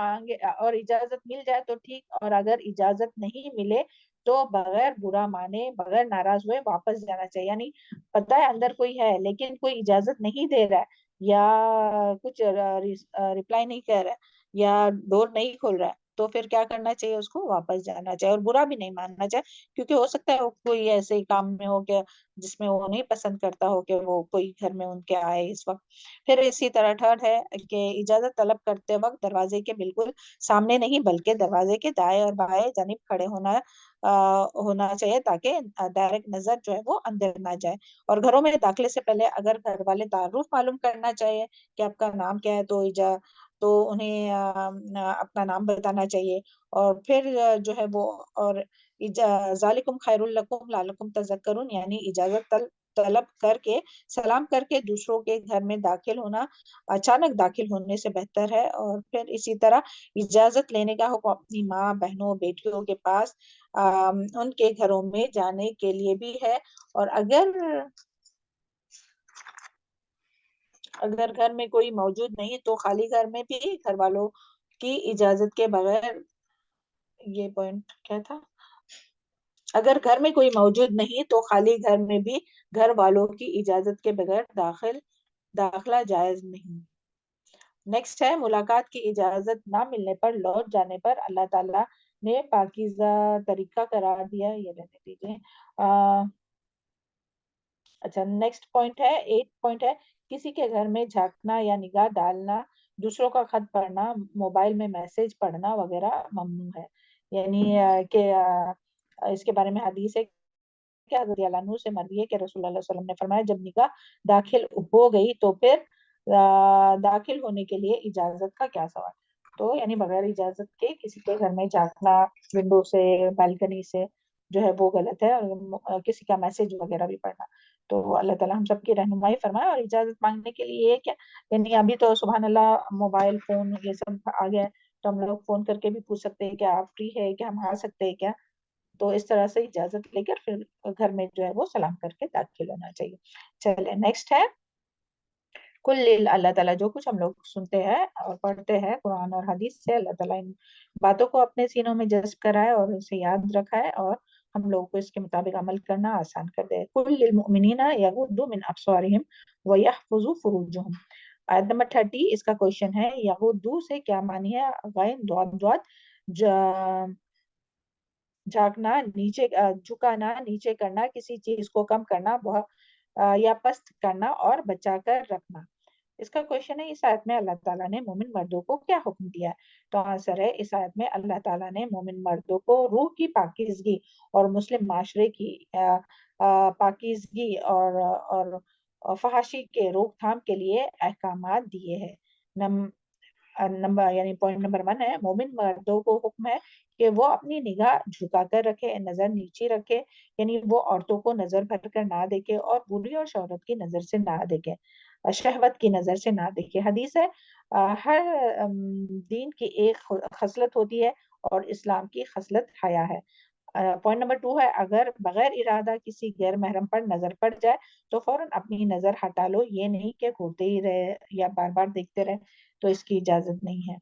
مل جائے تو ٹھیک، اور اگر اجازت نہیں ملے تو بغیر برا مانے بغیر ناراض ہوئے واپس جانا چاہیے. یعنی پتہ ہے اندر کوئی ہے لیکن کوئی اجازت نہیں دے رہا ہے یا کچھ رپلائی نہیں کر رہا ہے یا ڈور نہیں کھول رہا ہے تو پھر کیا کرنا چاہیے؟ اس کو واپس جانا چاہیے اور برا بھی نہیں ماننا چاہیے، کیونکہ ہو سکتا ہے وہ کوئی ایسے ہی کام میں ہو کہ جس میں وہ نہیں پسند کرتا ہو کہ وہ کوئی گھر میں ان کے آئے اس وقت. پھر اسی طرح تھرڈ ہے کہ اجازت طلب کرتے وقت دروازے کے بالکل سامنے نہیں بلکہ دروازے کے دائیں اور بائیں جانب کھڑے ہونا چاہیے تاکہ ڈائریکٹ نظر جو ہے وہ اندر نہ جائے. اور گھروں میں داخلے سے پہلے اگر گھر والے تعارف معلوم کرنا چاہیے کہ آپ کا نام کیا ہے تو انہیں اپنا نام بتانا چاہیے. اور پھر جو ہے وہ اور ذالکم خیر لکم لعلکم تذکرون، یعنی اجازت طلب کر کے سلام کر کے دوسروں کے گھر میں داخل ہونا اچانک داخل ہونے سے بہتر ہے. اور پھر اسی طرح اجازت لینے کا حکم اپنی ماں بہنوں بیٹیوں کے پاس ان کے گھروں میں جانے کے لیے بھی ہے. اور اگر گھر میں کوئی موجود نہیں تو خالی گھر میں بھی گھر والوں کی اجازت کے بغیر، یہ پوائنٹ کیا تھا؟ اگر گھر میں کوئی موجود نہیں تو خالی گھر میں بھی گھر والوں کی اجازت کے بغیر داخلہ جائز نہیں. نیکسٹ ہے ملاقات کی اجازت نہ ملنے پر لوٹ جانے پر اللہ تعالیٰ نے پاکیزہ طریقہ قرار دیا. یہ رہنے دیجیے. اچھا نیکسٹ پوائنٹ ہے 8 پوائنٹ ہے کسی کے گھر میں جھانکنا یا نگاہ ڈالنا، دوسروں کا خط پڑھنا، موبائل میں میسج پڑھنا وغیرہ ممنوع ہے. یعنی کہ اس کے بارے میں حدیث ہے کہ حضرت اللہ عنہ سے مروی ہے کہ رسول اللہ صلی اللہ علیہ وسلم نے فرمایا جب نگاہ داخل ہو گئی تو پھر داخل ہونے کے لیے اجازت کا کیا سوال. تو یعنی بغیر اجازت کے کسی کے گھر میں جھانکنا ونڈو سے بالکنی سے جو ہے وہ غلط ہے، اور کسی کا میسج وغیرہ بھی پڑھنا. تو اللہ تعالیٰ ہم سب کی رہنمائی فرمائے. اور اجازت مانگنے کے لیے کیا، یعنی ابھی تو سبحان اللہ موبائل فون یہ سب آ گیا ہے تو ہم لوگ فون کر کے بھی پوچھ سکتے ہیں کہ آپ فری ہے کیا، ہم آ سکتے ہیں کیا. تو اس طرح سے اجازت لے کر پھر گھر میں جو ہے وہ سلام کر کے داخل ہونا چاہیے. چلے نیکسٹ ہے کل اللہ تعالیٰ جو کچھ ہم لوگ سنتے ہیں اور پڑھتے ہیں قرآن اور حدیث سے، اللہ تعالیٰ ان باتوں کو اپنے سینوں میں جذب کرائے اور اسے یاد رکھا ہے اور ہم لوگوں کو اس کے مطابق عمل کرنا آسان کر دے. کل للمؤمنین یغضوا من ابصارہم ویحفظوا فروجہم. آیت نمبر 30 اس کا کوشچن ہے یغضوا سے کیا معنی ہے؟ غین ضاد جھانکنا، نیچے جھکانا، نیچے کرنا، کسی چیز کو کم کرنا یا پست کرنا اور بچا کر رکھنا. اس کا کوشچن ہے اس آیت میں اللہ تعالیٰ نے مومن مردوں کو کیا حکم دیا ہے؟ تو آنسر ہے اس آیت میں اللہ تعالیٰ نے مومن مردوں کو روح کی پاکیزگی اور مسلم معاشرے کی پاکیزگی اور فحاشی کے روک تھام کے لیے احکامات دیے ہیں. یعنی پوائنٹ نمبر 1 ہے مومن مردوں کو حکم ہے کہ وہ اپنی نگاہ جھکا کر رکھے، نظر نیچی رکھے، یعنی وہ عورتوں کو نظر بھر کر نہ دیکھے اور بری اور شہرت کی نظر سے نہ دیکھے، شہوت کی نظر سے نہ دیکھے. حدیث ہے ہر دین کی ایک خصلت ہوتی ہے اور اسلام کی خصلت حیا ہے. پوائنٹ نمبر 2 ہے اگر بغیر ارادہ کسی غیر محرم پر نظر پڑ جائے تو فوراً اپنی نظر ہٹا لو، یہ نہیں کہ گھورتے ہی رہے یا بار بار دیکھتے رہے، تو اس کی اجازت نہیں ہے.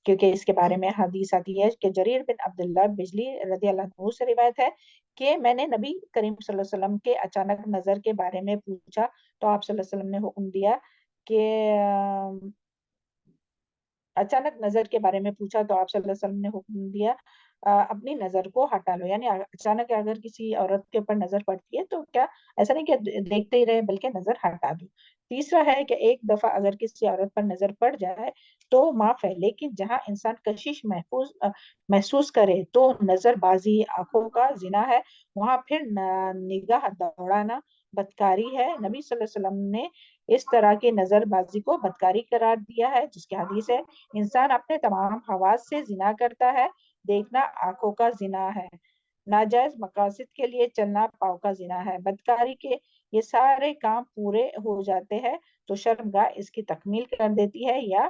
کیونکہ اس کے بارے میں حدیث آتی ہے کہ جریر بن عبداللہ بجلی رضی اللہ عنہ سے روایت ہے کہ میں نے نبی کریم صلی اللہ علیہ وسلم کے اچانک نظر کے بارے میں پوچھا تو آپ صلی اللہ علیہ وسلم نے حکم دیا کہ اچانک نظر کے بارے میں پوچھا تو آپ صلی اللہ علیہ وسلم نے حکم دیا اپنی نظر کو ہٹا لو. یعنی اچانک اگر کسی عورت کے اوپر نظر پڑتی ہے تو کیا ایسا نہیں کہ دیکھتے ہی رہے بلکہ نظر ہٹا دو. تیسرا ہے کہ ایک دفعہ اگر کسی عورت پر نظر پڑ جائے تو معاف ہے، لیکن جہاں انسان کشش محسوس کرے تو نظر بازی آنکھوں کا زنا ہے، وہاں پھر نگاہ دوڑانا بدکاری ہے. نبی صلی اللہ علیہ وسلم نے اس طرح کی نظر بازی کو بدکاری قرار دیا ہے جس کی حدیث ہے انسان اپنے تمام حواس سے زنا کرتا ہے، دیکھنا آنکھوں کا زنا ہے، ناجائز مقاصد کے لیے چلنا پاؤں کا زنا ہے. بدکاری کے یہ سارے کام پورے ہو جاتے ہیں تو شرمگاہ اس کی تکمیل کر دیتی ہے یا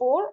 4,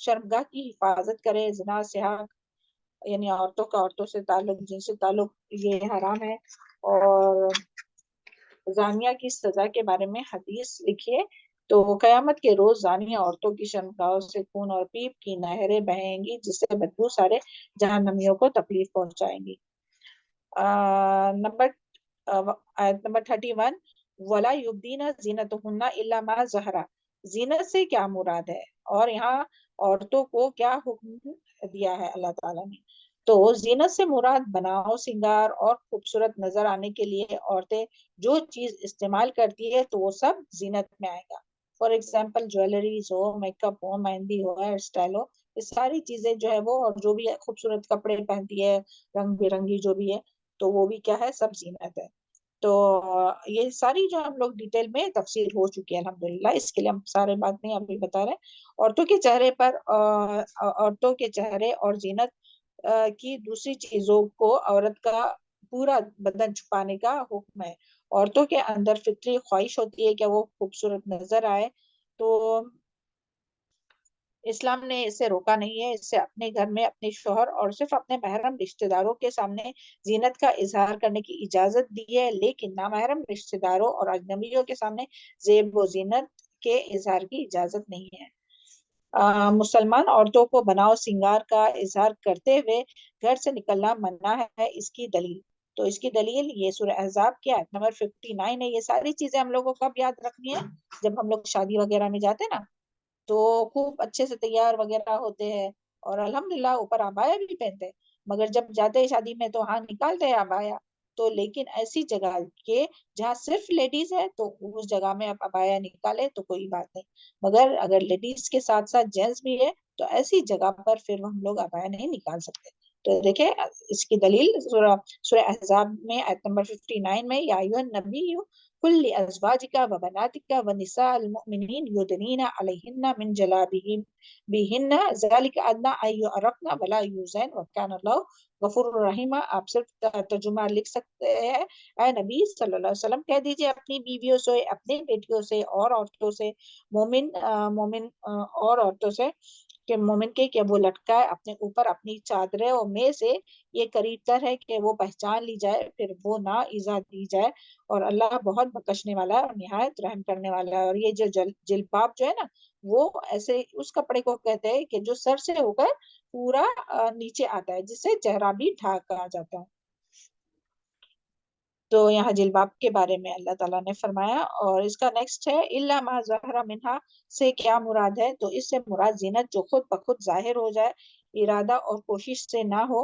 شرمگاہ کی حفاظت کرے، زنا سیاق یعنی عورتوں کا عورتوں سے تعلق، جن سے تعلق، یہ حرام ہے. اور زانیہ کی سزا کے بارے میں حدیث لکھیے تو قیامت کے روز زانیہ عورتوں کی شرمگاہوں سے خون اور پیپ کی نہریں بہیں گی، جس سے بدبو سارے جہنمیوں کو تکلیف پہنچائیں گی. نمبر آیت نمبر 31 وَلَا يُبْدِينَ زِينَتَهُنَّ إِلَّا مَا ظَهَرَ. زینت سے کیا مراد ہے، اور یہاں عورتوں کو کیا حکم دیا ہے اللہ تعالیٰ نے؟ تو زینت سے مراد بناؤ سنگار اور خوبصورت نظر آنے کے لیے عورتیں جو چیز استعمال کرتی ہے تو وہ سب زینت میں آئے گا. فار ایگزامپل جویلریز ہو، میک اپ ہو، مہندی ہو، ہیئر اسٹائل ہو، یہ ساری چیزیں جو ہے وہ، اور جو بھی خوبصورت کپڑے پہنتی ہے رنگ برنگی جو بھی ہے، تو وہ بھی کیا ہے، سب زینت ہے. تو یہ ساری جو ہم لوگ ڈیٹیل میں تفصیل ہو چکی ہے الحمدللہ، اس کے لیے ہم سارے بات نہیں ابھی بتا رہے ہیں. عورتوں کے چہرے پر عورتوں کے چہرے اور زینت کی دوسری چیزوں کو عورت کا پورا بدن چھپانے کا حکم ہے. عورتوں کے اندر فطری خواہش ہوتی ہے کہ وہ خوبصورت نظر آئے، تو اسلام نے اسے روکا نہیں ہے. اسے اپنے گھر میں اپنے شوہر اور صرف اپنے محرم رشتہ داروں کے سامنے زینت کا اظہار کرنے کی اجازت دی ہے، لیکن نامحرم رشتہ داروں اور اجنبیوں کے سامنے زیب و زینت کے اظہار کی اجازت نہیں ہے. مسلمان عورتوں کو بناؤ سنگار کا اظہار کرتے ہوئے گھر سے نکلنا منع ہے. اس کی دلیل، تو اس کی دلیل یہ سورہ احزاب کی آیت نمبر 59 ہے. یہ ساری چیزیں ہم لوگوں کو کب یاد رکھنی ہے؟ جب ہم لوگ شادی وغیرہ میں جاتے نا، تو خوب اچھے سے تیار وغیرہ ہوتے ہیں اور الحمدللہ اوپر عبایا بھی پہنتے ہیں، مگر جب جاتے ہیں شادی میں تو ہاں نکالتے ہیں عبایا. تو لیکن ایسی جگہ کے جہاں صرف لیڈیز ہے تو اس جگہ میں آپ عبایا نکالے تو کوئی بات نہیں، مگر اگر لیڈیز کے ساتھ ساتھ جینٹس بھی ہے تو ایسی جگہ پر پھر ہم لوگ عبایا نہیں نکال سکتے. تو دیکھیں اس کی دلیل سورہ احزاب میں آیت نمبر 59 میں، یا ایھا النبی قل لازواجک وبناتک ونساء المؤمنین یدنین علیہن من جلابیبہن ذلک ادنی ان یعرفن ولا یؤذین وکان اللہ غفور الرحیم. آپ صرف ترجمہ لکھ سکتے ہیں، اے نبی صلی اللہ علیہ وسلم کہہ دیجئے اپنی بیویوں سے، اپنی بیٹیوں سے اور عورتوں سے، مومن اور عورتوں سے، کہ مومن کے کہ وہ لٹکائے اپنے اوپر اپنی چادروں میں سے یہ قریب تر ہے کہ وہ پہچان لی جائے، پھر وہ نہ ایذا دی جائے، اور اللہ بہت بخشنے والا اور نہایت رحم کرنے والا ہے. اور یہ جو جلباب جو ہے نا، وہ ایسے اس کپڑے کو کہتے ہیں کہ جو سر سے ہو کر پورا نیچے آتا ہے، جس سے چہرہ بھی ڈھانکا جاتا ہے. تو یہاں جلباب کے بارے میں اللہ تعالیٰ نے فرمایا. اور اس کا نیکسٹ ہے الا ما ظہر منہا، سے کیا مراد ہے؟ تو اس سے مراد زینت جو خود بخود ظاہر ہو جائے، ارادہ اور کوشش سے نہ ہو.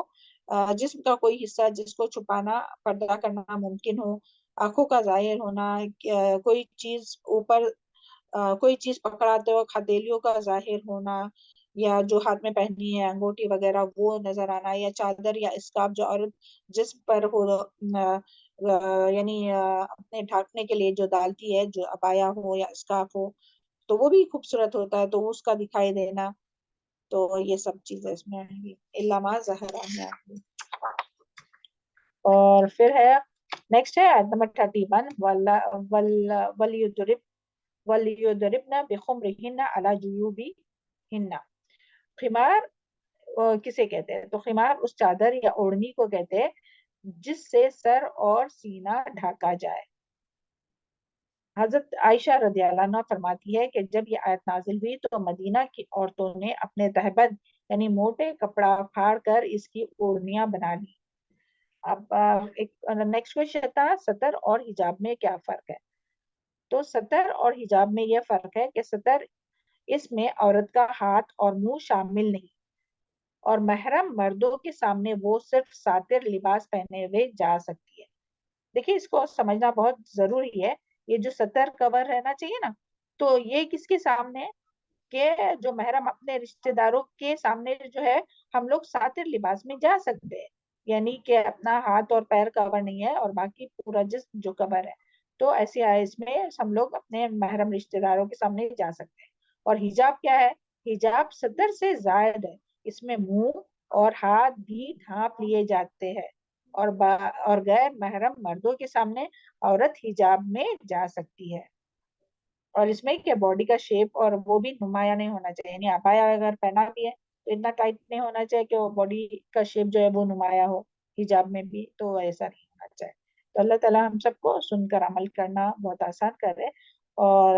جسم کا کوئی حصہ جس کو چھپانا، پردہ کرنا ممکن ہو، آنکھوں کا ظاہر ہونا، کوئی چیز اوپر کوئی چیز پکڑاتے وقت ہتھیلیوں کا ظاہر ہونا، یا جو ہاتھ میں پہنی ہے انگوٹی وغیرہ وہ نظر آنا، یا چادر یا اسکارف جو عورت جسم پر ہو، یعنی اپنے ڈھانکنے کے لیے جو ڈالتی ہے، جو عبایا ہو یا اسکارف ہو، تو وہ بھی خوبصورت ہوتا ہے، تو اس کا دکھائی دینا. تو یہ سب چیزیں اس میں آئیں گی، الا ما ظہر منہا. اور پھر ہے نیکسٹ ہے آیت نمبر 31 وَلْيُضْرِبْنَ بِخُمُرِهِنَّ عَلَى جُيُوبِهِنَّ. خمار کسے کہتے ہیں؟ تو خمار اس چادر یا اوڑھنی کو کہتے ہیں جس سے سر اور سینہ ڈھاکا جائے. حضرت عائشہ رضی اللہ عنہ فرماتی ہے کہ جب یہ آیت نازل ہوئی تو مدینہ کی عورتوں نے اپنے تہبند یعنی موٹے کپڑا پھاڑ کر اس کی اوڑھنیاں بنا لی. اب ایک نیکسٹ کوشچن تھا، ستر اور حجاب میں کیا فرق ہے؟ تو ستر اور حجاب میں یہ فرق ہے کہ ستر اس میں عورت کا ہاتھ اور منہ شامل نہیں، اور محرم مردوں کے سامنے وہ صرف ساتر لباس پہنے ہوئے جا سکتی ہے. دیکھیں اس کو سمجھنا بہت ضروری ہے. یہ جو ستر کور رہنا چاہیے نا، تو یہ کس کے سامنے؟ کہ جو محرم اپنے رشتہ داروں کے سامنے جو ہے ہم لوگ ساتر لباس میں جا سکتے ہیں، یعنی کہ اپنا ہاتھ اور پیر کور نہیں ہے اور باقی پورا جسم جو کور ہے. تو ایسے اس میں ہم لوگ اپنے محرم رشتہ داروں کے سامنے جا سکتے ہیں. اور حجاب کیا ہے؟ حجاب ستر سے زائد ہے، اس میں منہ اور ہاتھ بھی ڈھانپ لیے جاتے ہیں، اور غیر محرم مردوں کے سامنے عورت حجاب میں جا سکتی ہے. اور اس میں کہ باڈی کا شیپ اور وہ بھی نمایاں نہیں ہونا چاہیے، یعنی عبایا اگر پہنا بھی ہے تو اتنا ٹائٹ نہیں ہونا چاہیے کہ وہ باڈی کا شیپ جو ہے وہ نمایاں ہو، حجاب میں بھی تو ایسا نہیں ہونا چاہیے۔ تو اللہ تعالیٰ ہم سب کو سن کر عمل کرنا بہت آسان کرے اور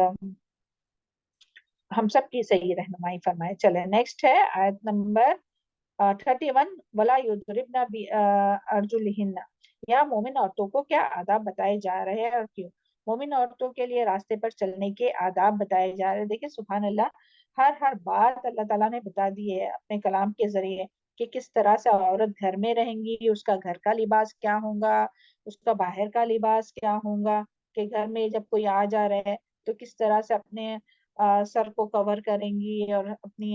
ہم سب کی صحیح رہنمائی فرمائے۔ چلے نیکسٹ ہے آیت نمبر 31، ولا یضربن بارجلہن، یہاں مومن عورتوں کو کیا آداب بتائے جا رہے ہیں اور کیوں؟ مومن عورتوں کے لیے راستے پر چلنے کے آداب بتائے جا رہے ہیں۔ دیکھیں سبحان اللہ، ہر بات اللہ تعالیٰ نے بتا دی ہے اپنے کلام کے ذریعے کہ کس طرح سے عورت گھر میں رہیں گی، اس کا گھر کا لباس کیا ہوگا، اس کا باہر کا لباس کیا ہوگا، کہ گھر میں جب کوئی آ جا رہا ہے تو کس طرح سے اپنے سر کو کور کریں گی اور اپنی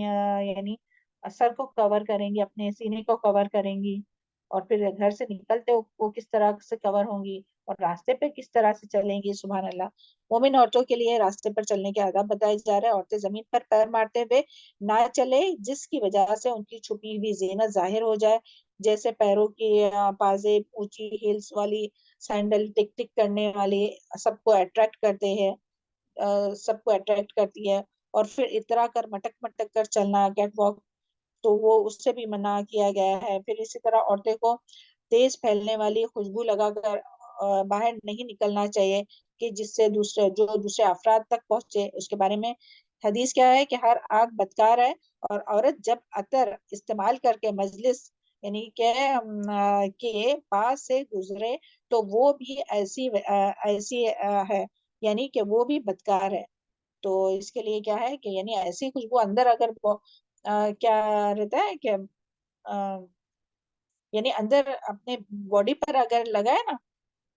یعنی سر کو کور کریں گی، اپنے سینے کو کور کریں گی، اور پھر گھر سے نکلتے وہ کس طرح سے کور ہوں گی، اور راستے پہ کس طرح سے چلیں گی۔ سبحان اللہ، مومن عورتوں کے لیے راستے پر چلنے کے آداب بتائے جا رہے ہیں۔ عورتیں زمین پر پیر مارتے ہوئے نہ چلے جس کی وجہ سے ان کی چھپی ہوئی زینت ظاہر ہو جائے، جیسے پیروں کی پازیب، اونچی ہیلز والی سینڈل، ٹک ٹک کرنے والی، سب کو اٹریکٹ کرتے ہیں، سب کو اٹریکٹ کرتی ہے، اور پھر اترا کر مٹک مٹک کر چلنا کیٹ واک، تو وہ اس سے بھی منع کیا گیا ہے۔ پھر اسی طرح عورتیں کو تیز پھیلنے والی خوشبو لگا کر باہر نہیں نکلنا چاہیے کہ جس سے دوسرے افراد تک پہنچے۔ اس کے بارے میں حدیث کیا ہے کہ ہر آنکھ بدکار ہے، اور عورت جب عطر استعمال کر کے مجلس یعنی کہ کے پاس سے گزرے تو وہ بھی ایسی ہے، یعنی کہ وہ بھی بدکار ہے۔ تو اس کے لیے کیا ہے کہ یعنی ایسی خوشبو اندر اگر کیا رہتا ہے کہ یعنی اندر اپنے باڈی پر اگر لگائے نا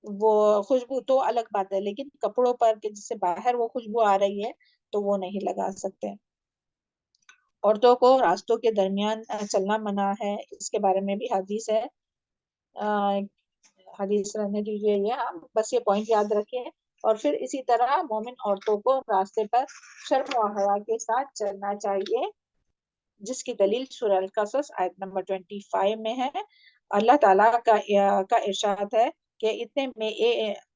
وہ خوشبو تو الگ بات ہے، لیکن کپڑوں پر کہ جس سے باہر وہ خوشبو آ رہی ہے تو وہ نہیں لگا سکتے۔ عورتوں کو راستوں کے درمیان چلنا منع ہے، اس کے بارے میں بھی حدیث ہے، حدیث رہنے دیجیے، یہ ہم بس یہ پوائنٹ یاد رکھیں۔ اور پھر اسی طرح مومن عورتوں کو راستے پر شرم و حیا کے ساتھ چلنا چاہیے، جس کی دلیل سورہ القصص آیت نمبر 25 میں ہے۔ اللہ تعالیٰ کا ارشاد ہے کہ اتنے میں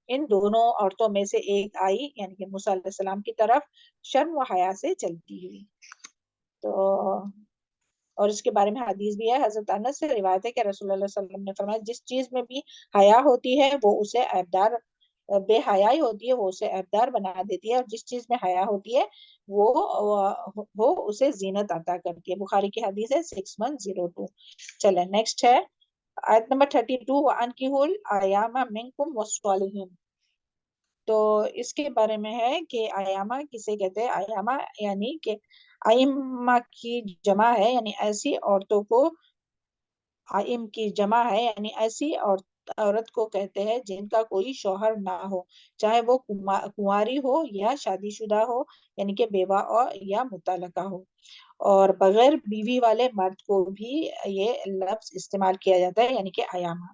ان دونوں عورتوں میں سے ایک آئی، یعنی کہ موسیٰ علیہ السلام کی طرف شرم و حیا سے چلتی ہوئی۔ تو اور اس کے بارے میں حدیث بھی ہے، حضرت انس سے روایت ہے کہ رسول اللہ صلی اللہ علیہ وسلم نے فرمایا جس چیز میں بھی حیا ہوتی ہے وہ اسے عیبدار، بے حیائی ہوتی ہے وہ اسے عیبدار بنا دیتی ہے، اور جس چیز میں حیا ہوتی ہے وہ اسے زینت عطا کرتی ہے۔ بخاری کی حدیث ہے 6102۔ چلیں نیکسٹ ہے آیت نمبر 32، وَأَنكِحُوا الْأَيَامَ مِنكُمْ وَالصَّالِحِينَ۔ تو اس کے بارے میں ہے کہ ایامہ کسے کہتے ہیں؟ ایامہ یعنی کہ ائمہ کی جمع ہے، یعنی ایسی عورتوں کو، ائم کی جمع ہے یعنی ایسی عورت کو کہتے ہیں جن کا کوئی شوہر نہ ہو، چاہے وہ کنواری ہو یا شادی شدہ ہو، یعنی کہ بیوہ یا مطلقہ ہو، اور بغیر بیوی والے مرد کو بھی یہ لفظ استعمال کیا جاتا ہے، یعنی کہ ایامہ۔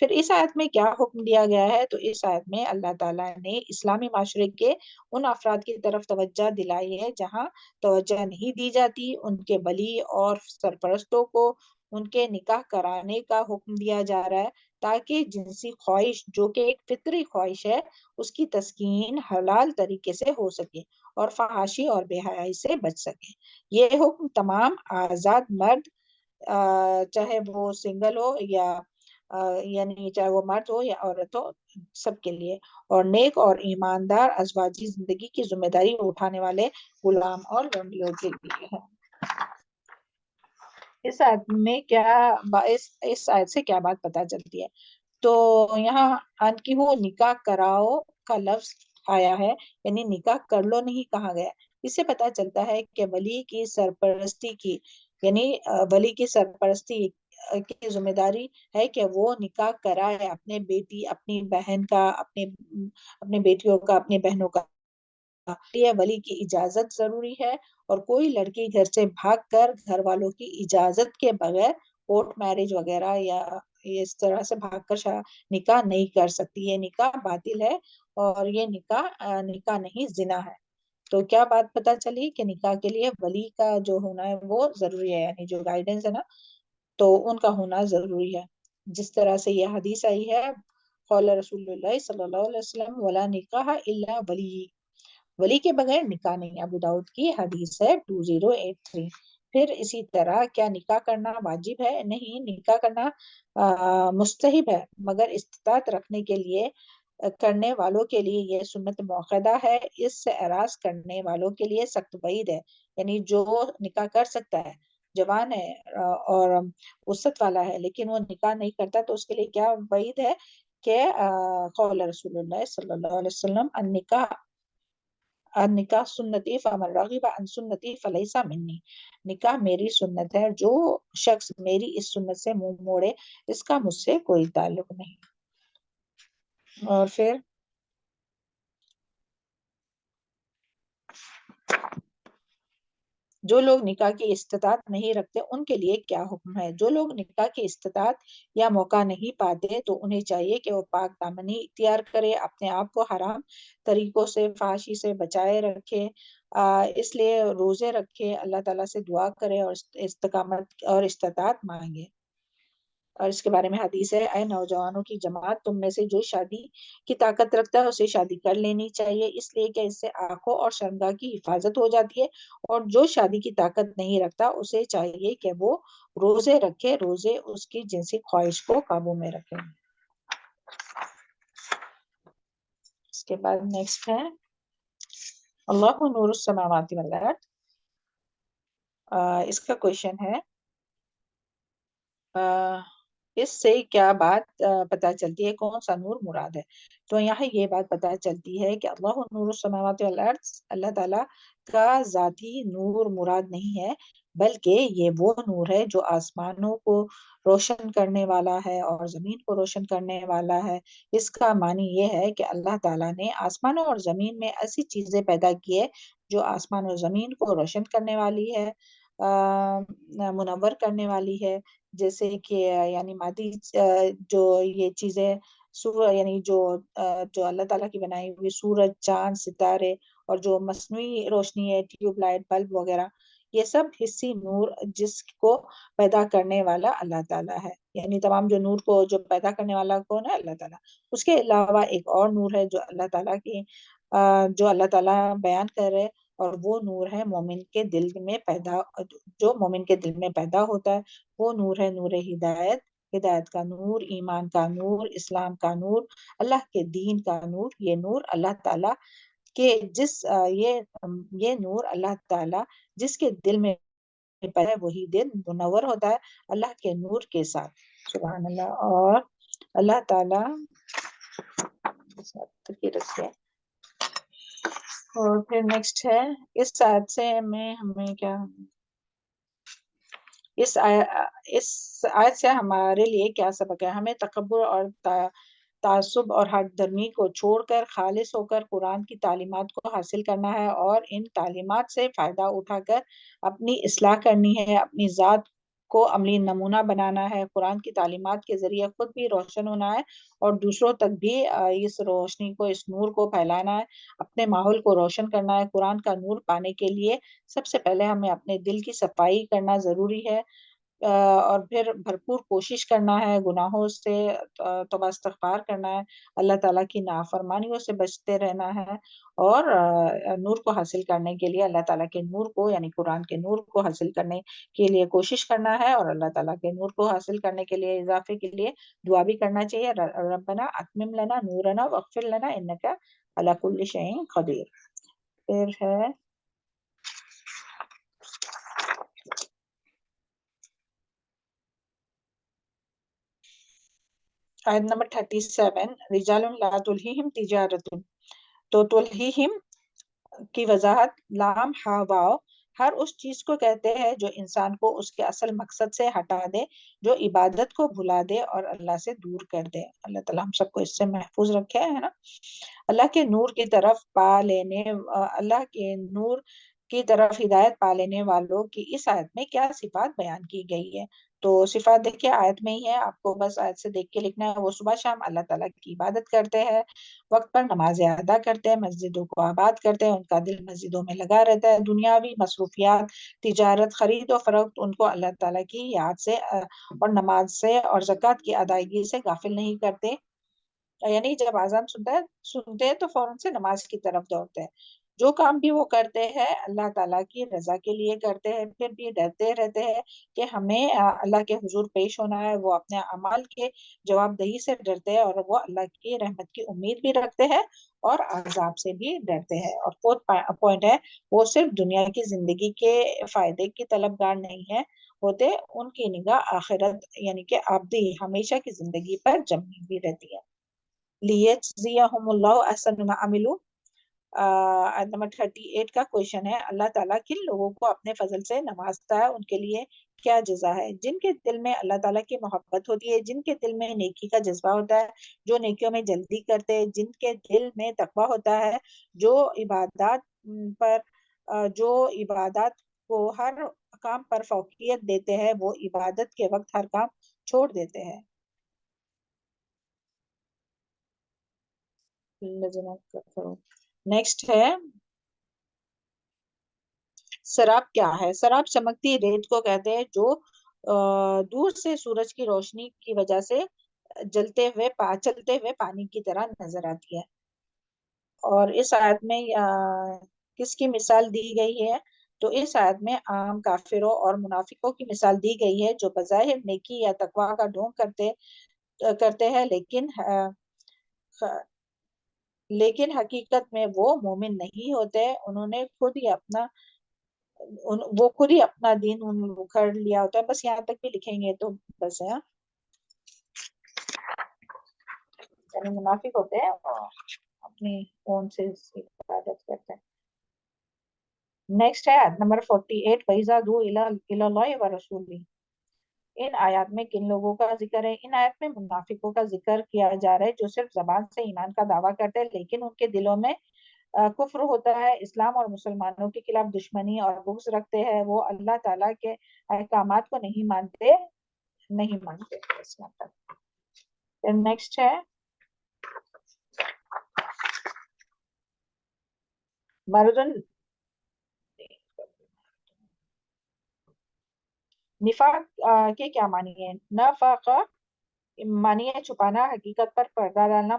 پھر اس آیت میں کیا حکم دیا گیا ہے؟ تو اس آیت میں اللہ تعالیٰ نے اسلامی معاشرے کے ان افراد کی طرف توجہ دلائی ہے جہاں توجہ نہیں دی جاتی، ان کے ولی اور سرپرستوں کو ان کے نکاح کرانے کا حکم دیا جا رہا ہے تاکہ جنسی خواہش جو کہ ایک فطری خواہش ہے اس کی تسکین حلال طریقے سے ہو سکے اور فحاشی اور بے حیائی سے بچ سکے۔ یہ حکم تمام آزاد مرد چاہے وہ سنگل ہو یا یعنی چاہے وہ مرد ہو یا عورت ہو، سب کے لیے، اور نیک اور ایماندار ازواجی زندگی کی ذمہ داری اٹھانے والے غلام اور لونڈیوں کے لیے ہے۔ اس آیت میں اس آیت سے کیا بات پتہ چلتی ہے؟ تو یہاں انکحو نکاح کراؤ کا لفظ آیا ہے، یعنی نکاح کر لو نہیں کہا گیا۔ اس سے پتہ چلتا ہے کہ ولی کی سرپرستی کی، یعنی ولی کی سرپرستی کی ذمہ داری ہے کہ وہ نکاح کرائے اپنے بیٹی، اپنی بہن کا، اپنے بیٹیوں کا، اپنی بہنوں کا۔ یہ ولی کی اجازت ضروری ہے، اور کوئی لڑکی گھر سے بھاگ کر گھر والوں کی اجازت کے بغیر کورٹ میرج وغیرہ یا اس طرح سے بھاگ کر نکاح نہیں کر سکتی۔ یہ نکاح باطل ہے، اور یہ نکاح نہیں زنا ہے۔ تو کیا بات پتہ چلی کہ نکاح کے لیے ولی کا جو ہونا ہے وہ ضروری ہے، یعنی جو گائیڈنس ہے نا تو ان کا ہونا ضروری ہے۔ جس طرح سے یہ حدیث آئی ہے قال رسول اللہ صلی اللہ علیہ وسلم ولا نکاح الا ولی، ولی کے بغیر نکاح نہیں. ابو داؤد کی حدیث ہے 2083. پھر اسی طرح کیا نکاح کرنا واجب ہے؟ نہیں، نکاح کرنا مستحب ہے، مگر استطاعت رکھنے کے لیے کرنے والوں کے لیے یہ سنت موقدہ ہے. اس سے اعراض کرنے والوں کے لیے سخت وعید ہے. یعنی جو نکاح کر سکتا ہے، جوان ہے اور وسعت والا ہے، لیکن وہ نکاح نہیں کرتا، تو اس کے لیے کیا وعید ہے کہ قول رسول اللہ صلی اللہ علیہ وسلم النکاح سنتی فمن رغب عن سنتی فلیس منی. نکاح میری سنت ہے، جو شخص میری اس سنت سے منہ موڑے اس کا مجھ سے کوئی تعلق نہیں. اور پھر جو لوگ نکاح کی استطاعت نہیں رکھتے ان کے لیے کیا حکم ہے؟ جو لوگ نکاح کی استطاعت یا موقع نہیں پاتے تو انہیں چاہیے کہ وہ پاک دامنی اختیار کرے، اپنے آپ کو حرام طریقوں سے، فحاشی سے بچائے رکھے، اس لیے روزے رکھے، اللہ تعالیٰ سے دعا کرے اور استقامت اور استطاعت مانگے. اور اس کے بارے میں حدیث ہے: اے نوجوانوں کی جماعت، تم میں سے جو شادی کی طاقت رکھتا ہے اسے شادی کر لینی چاہیے، اس لیے کہ اس سے آنکھوں اور شرمگاہ کی حفاظت ہو جاتی ہے. اور جو شادی کی طاقت نہیں رکھتا اسے چاہیے کہ وہ روزے رکھے، روزے اس کی جنسی خواہش کو قابو میں رکھے. اس کے بعد نیکسٹ ہے اللہ نور السماوات والارض. اس کا کوشچن ہے اس سے کیا بات پتہ چلتی ہے، کون سا نور مراد ہے؟ تو یہاں یہ بات پتہ چلتی ہے کہ اللہ نور السماوات والارض، اللہ تعالیٰ کا ذاتی نور مراد نہیں ہے، بلکہ یہ وہ نور ہے جو آسمانوں کو روشن کرنے والا ہے اور زمین کو روشن کرنے والا ہے. اس کا معنی یہ ہے کہ اللہ تعالیٰ نے آسمانوں اور زمین میں ایسی چیزیں پیدا کی ہے جو آسمان اور زمین کو روشن کرنے والی ہے، منور کرنے والی ہے. جیسے کہ یعنی مادی جو یہ چیزیں یعنی جو اللہ تعالیٰ کی بنائی ہوئی سورج، چاند، ستارے، اور جو مصنوعی روشنی ہے، ٹیوب لائٹ، بلب وغیرہ، یہ سب حصی نور جس کو پیدا کرنے والا اللہ تعالیٰ ہے. یعنی تمام جو نور کو جو پیدا کرنے والا کون ہے؟ اللہ تعالیٰ. اس کے علاوہ ایک اور نور ہے جو اللہ تعالیٰ بیان کر رہے، اور وہ نور ہے مومن کے دل میں جو مومن کے دل میں پیدا ہوتا ہے. وہ نور ہے نور ہدایت، ہدایت کا نور، ایمان کا نور، اسلام کا نور، اللہ کے دین کا نور. یہ نور اللہ تعالیٰ کے یہ نور اللہ تعالیٰ جس کے دل میں پیدا ہے وہی دل منور ہوتا ہے اللہ کے نور کے ساتھ. سبحان اللہ. اور اللہ تعالیٰ اور پھر نیکسٹ ہے اس آیت سے ہمیں کیا، اس آیت سے ہمارے لیے کیا سبق ہے؟ ہمیں تکبر اور تعصب اور حد درمی کو چھوڑ کر خالص ہو کر قرآن کی تعلیمات کو حاصل کرنا ہے اور ان تعلیمات سے فائدہ اٹھا کر اپنی اصلاح کرنی ہے، اپنی ذات کو عملی نمونہ بنانا ہے، قرآن کی تعلیمات کے ذریعے خود بھی روشن ہونا ہے اور دوسروں تک بھی اس روشنی کو، اس نور کو پھیلانا ہے، اپنے ماحول کو روشن کرنا ہے. قرآن کا نور پانے کے لیے سب سے پہلے ہمیں اپنے دل کی صفائی کرنا ضروری ہے، اور پھر بھرپور کوشش کرنا ہے، گناہوں سے توبہ استغفار کرنا ہے، اللہ تعالیٰ کی نافرمانیوں سے بچتے رہنا ہے، اور نور کو حاصل کرنے کے لیے اللہ تعالیٰ کے نور کو یعنی قرآن کے نور کو حاصل کرنے کے لیے کوشش کرنا ہے، اور اللہ تعالیٰ کے نور کو حاصل کرنے کے لیے اضافے کے لیے دعا بھی کرنا چاہیے. ربنا اتمم لنا نورنا واغفر لنا انک علی کل شیء قدیر. پھر ہے آیت نمبر 37 رجال لا تلہیہم تجارت. تو تلہیہم کی وضاحت لام ہا واو ہر اس چیز کو کہتے ہیں جو انسان کو اس کے اصل مقصد سے ہٹا دے، جو عبادت کو بھلا دے اور اللہ سے دور کر دے. اللہ تعالیٰ ہم سب کو اس سے محفوظ رکھے ہے نا. اللہ کے نور کی طرف اللہ کے نور کی طرف ہدایت پا لینے والوں کی اس آیت میں کیا صفات بیان کی گئی ہے؟ تو صفات دیکھیے آیت میں ہی ہے، آپ کو بس آیت سے دیکھ کے لکھنا ہے. وہ صبح شام اللہ تعالیٰ کی عبادت کرتے ہیں، وقت پر نمازیں ادا کرتے ہیں، مسجدوں کو آباد کرتے ہیں، ان کا دل مسجدوں میں لگا رہتا ہے، دنیاوی مصروفیات، تجارت، خرید و فروخت ان کو اللہ تعالیٰ کی یاد سے اور نماز سے اور زکوٰۃ کی ادائیگی سے غافل نہیں کرتے. یعنی جب اذان سنتے ہیں تو فوراً سے نماز کی طرف دوڑتے ہیں. جو کام بھی وہ کرتے ہیں اللہ تعالیٰ کی رضا کے لیے کرتے ہیں، پھر بھی ڈرتے رہتے ہیں کہ ہمیں اللہ کے حضور پیش ہونا ہے، وہ اپنے اعمال کے جواب دہی سے ڈرتے ہیں، اور وہ اللہ کی رحمت کی امید بھی رکھتے ہیں اور عذاب سے بھی ڈرتے ہیں۔ اور فورتھ پوائنٹ ہے، وہ صرف دنیا کی زندگی کے فائدے کی طلبگار نہیں ہے ہوتے، ان کی نگاہ آخرت یعنی کہ ابدی ہمیشہ کی زندگی پر جمی بھی رہتی ہے۔ لیجزیہم اللہ احسن ما عملوا، آیت نمبر 38 کا کویشچن ہے، اللہ تعالیٰ کن لوگوں کو اپنے فضل سے نوازتا ہے، ان کے لیے کیا جزا ہے؟ جن کے دل میں اللہ تعالیٰ کی محبت ہوتی ہے، جن کے دل میں نیکی کا جذبہ ہوتا ہے، جو نیکیوں میں جلدی کرتے ہیں، جن کے دل میں تقویٰ ہوتا ہے، جو عبادات پر جو عبادات کو ہر کام پر فوقیت دیتے ہیں، وہ عبادت کے وقت ہر کام چھوڑ دیتے ہیں۔ نیکسٹ ہے سراب کیا ہے؟ سراب چمکتی ریت کو کہتے ہیں جو دور سے سورج کی روشنی کی وجہ سے چلتے ہوئے پانی کی طرح نظر آتی ہے۔ اور اس آیت میں کس کی مثال دی گئی ہے؟ تو اس آیت میں عام کافروں اور منافقوں کی مثال دی گئی ہے جو بظاہر نیکی یا تقویٰ کا ڈھونگ کرتے ہیں، لیکن حقیقت میں وہ مومن نہیں ہوتے، انہوں نے وہ خود ہی اپنا دین اکھڑ لیا ہوتا ہے۔ بس یہاں تک بھی لکھیں گے تو بس ہے، یعنی منافق ہوتے ہیں اپنی اون سے عبادت کرتے ہیں۔ نیکسٹ ہے آیت نمبر 48، وَإِذَا دُعُوا إِلَى اللَّهِ وَرَسُولِهِ۔ ان آیات میں کن لوگوں کا ذکر ہے؟ ان آیات میں منافقوں کا ذکر کیا جا رہا ہے جو صرف زبان سے ایمان کا دعویٰ کرتے ہیں، لیکن ان کے دلوں میں کفر ہوتا ہے، اسلام اور مسلمانوں کے خلاف دشمنی اور بغض رکھتے ہیں، وہ اللہ تعالیٰ کے احکامات کو نہیں مانتے۔ نیکسٹ ہے مردن نفاق کے کیا معنی ہے؟ نفاق معنی ہے چھپانا، حقیقت پر پردہ ڈالنا۔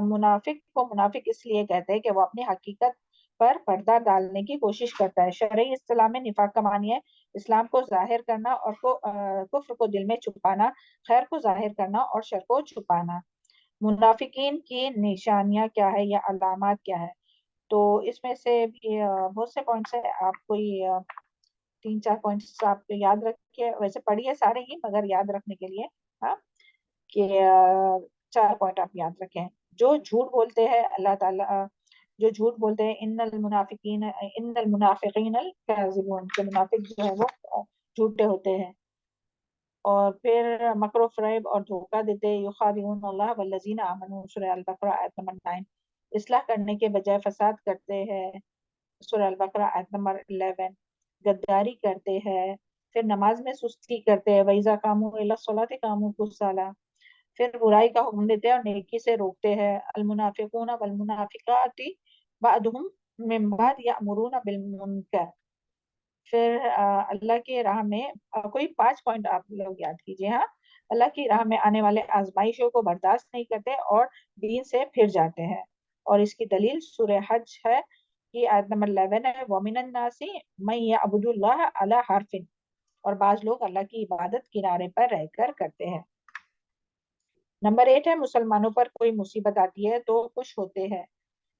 منافق کو منافق اس لیے کہتے ہیں کہ وہ اپنی حقیقت پر پردہ ڈالنے کی کوشش کرتا ہے۔ شرعی اصطلاح میں نفاق کا معنی ہے اسلام کو ظاہر کرنا اور کفر کو دل میں چھپانا، خیر کو ظاہر کرنا اور شر کو چھپانا۔ منافقین کی نشانیاں کیا ہے یا علامات کیا ہے؟ تو اس میں سے بھی بہت سے پوائنٹس ہیں، آپ کوئی 3-4 پوائنٹس آپ یاد رکھیے، ویسے پڑھیے سارے ہی مگر یاد رکھنے کے لیے ہاں کہ 4 پوائنٹ آپ یاد رکھیں۔ جو جھوٹ بولتے ہیں اللہ تعالیٰ، جو جھوٹ بولتے ہیں ان المنافقین الکاذبون، کہ منافق جو ہے وہ جھوٹے ہوتے ہیں۔ اور پھر مکر و فریب اور دھوکہ دیتے، یخادعون اللہ والذین آمنوا، سورہ البقرہ آیت نمبر 9۔ اصلاح کرنے کے بجائے فساد کرتے ہیں، سورہ البقرہ آیت نمبر 11۔ غداری کرتے ہیں، پھر نماز میں سستی کرتے ہیں، وَإِذَا قَامُوا إِلَى الصَّلَاةِ قَامُوا كُسَالَىٰ، پھر برائی کا حکم دیتے ہیں اور نیکی سے روکتے ہیں۔ المنافقون والمنافقات بعضهم من بعض یأمرون بالمنکر۔ پھر اللہ کی راہ میں کوئی 5 پوائنٹ آپ لوگ یاد کیجئے ہاں۔ اللہ کی راہ میں آنے والے آزمائشوں کو برداشت نہیں کرتے اور دین سے پھر جاتے ہیں، اور اس کی دلیل سورہ حج ہے کی آیت نمبر 11 ہے، وَمِنَ النَّاسِ مَن يَعْبُدُ اللَّهَ عَلَى حَرْفٍ، اور بعض لوگ اللہ کی عبادت کنارے پر رہ کر کرتے ہیں۔ نمبر 8 ہے مسلمانوں پر کوئی مصیبت آتی ہے تو خوش ہوتے ہیں،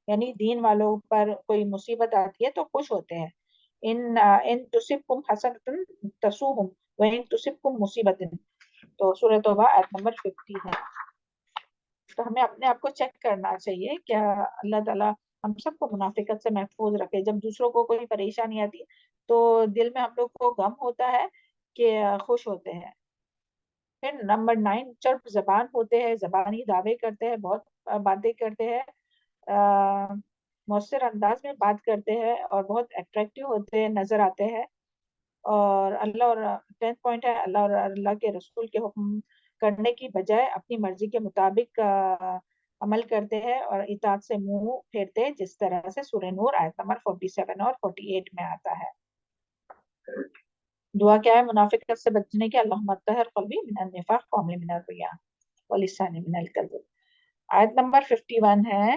یعنی دین والوں پر کوئی مصیبت آتی ہے تو خوش ہوتے ہیں۔ ان تصبکم حسنۃ تسؤہم وان تصبکم مصیبۃ، تو سورہ توبہ آیت نمبر 50 ہے۔ تو ہمیں اپنے آپ کو چیک کرنا چاہیے کہ اللہ تعالیٰ ہم سب کو منافقت سے محفوظ رکھے۔ جب دوسروں کو کوئی پریشانی آتی ہے تو دل میں ہم لوگ کو غم ہوتا ہے کہ خوش ہوتے ہیں۔ پھر نمبر 9 چرب زبان ہوتے ہیں، زبانی دعوے کرتے ہیں، بہت باتیں کرتے ہیں، مؤثر انداز میں بات کرتے ہیں اور بہت اٹریکٹیو ہوتے ہیں، نظر آتے ہیں۔ اور اللہ اور 10 پوائنٹ ہے اللہ اور اللہ کے رسول کے حکم کرنے کی بجائے اپنی مرضی کے مطابق عمل کرتے ہیں اور اطاعت سے منہ پھیرتے ہیں، جس طرح سے سورہ نور آیت نمبر 47 اور 48 میں آتا ہے۔ دعا کیا ہے منافقت سے بچنے کے؟ اللہم طہر قلبی من النفاق واملی من الریاء ولسانی من الکذب۔ آیت نمبر 51 ہے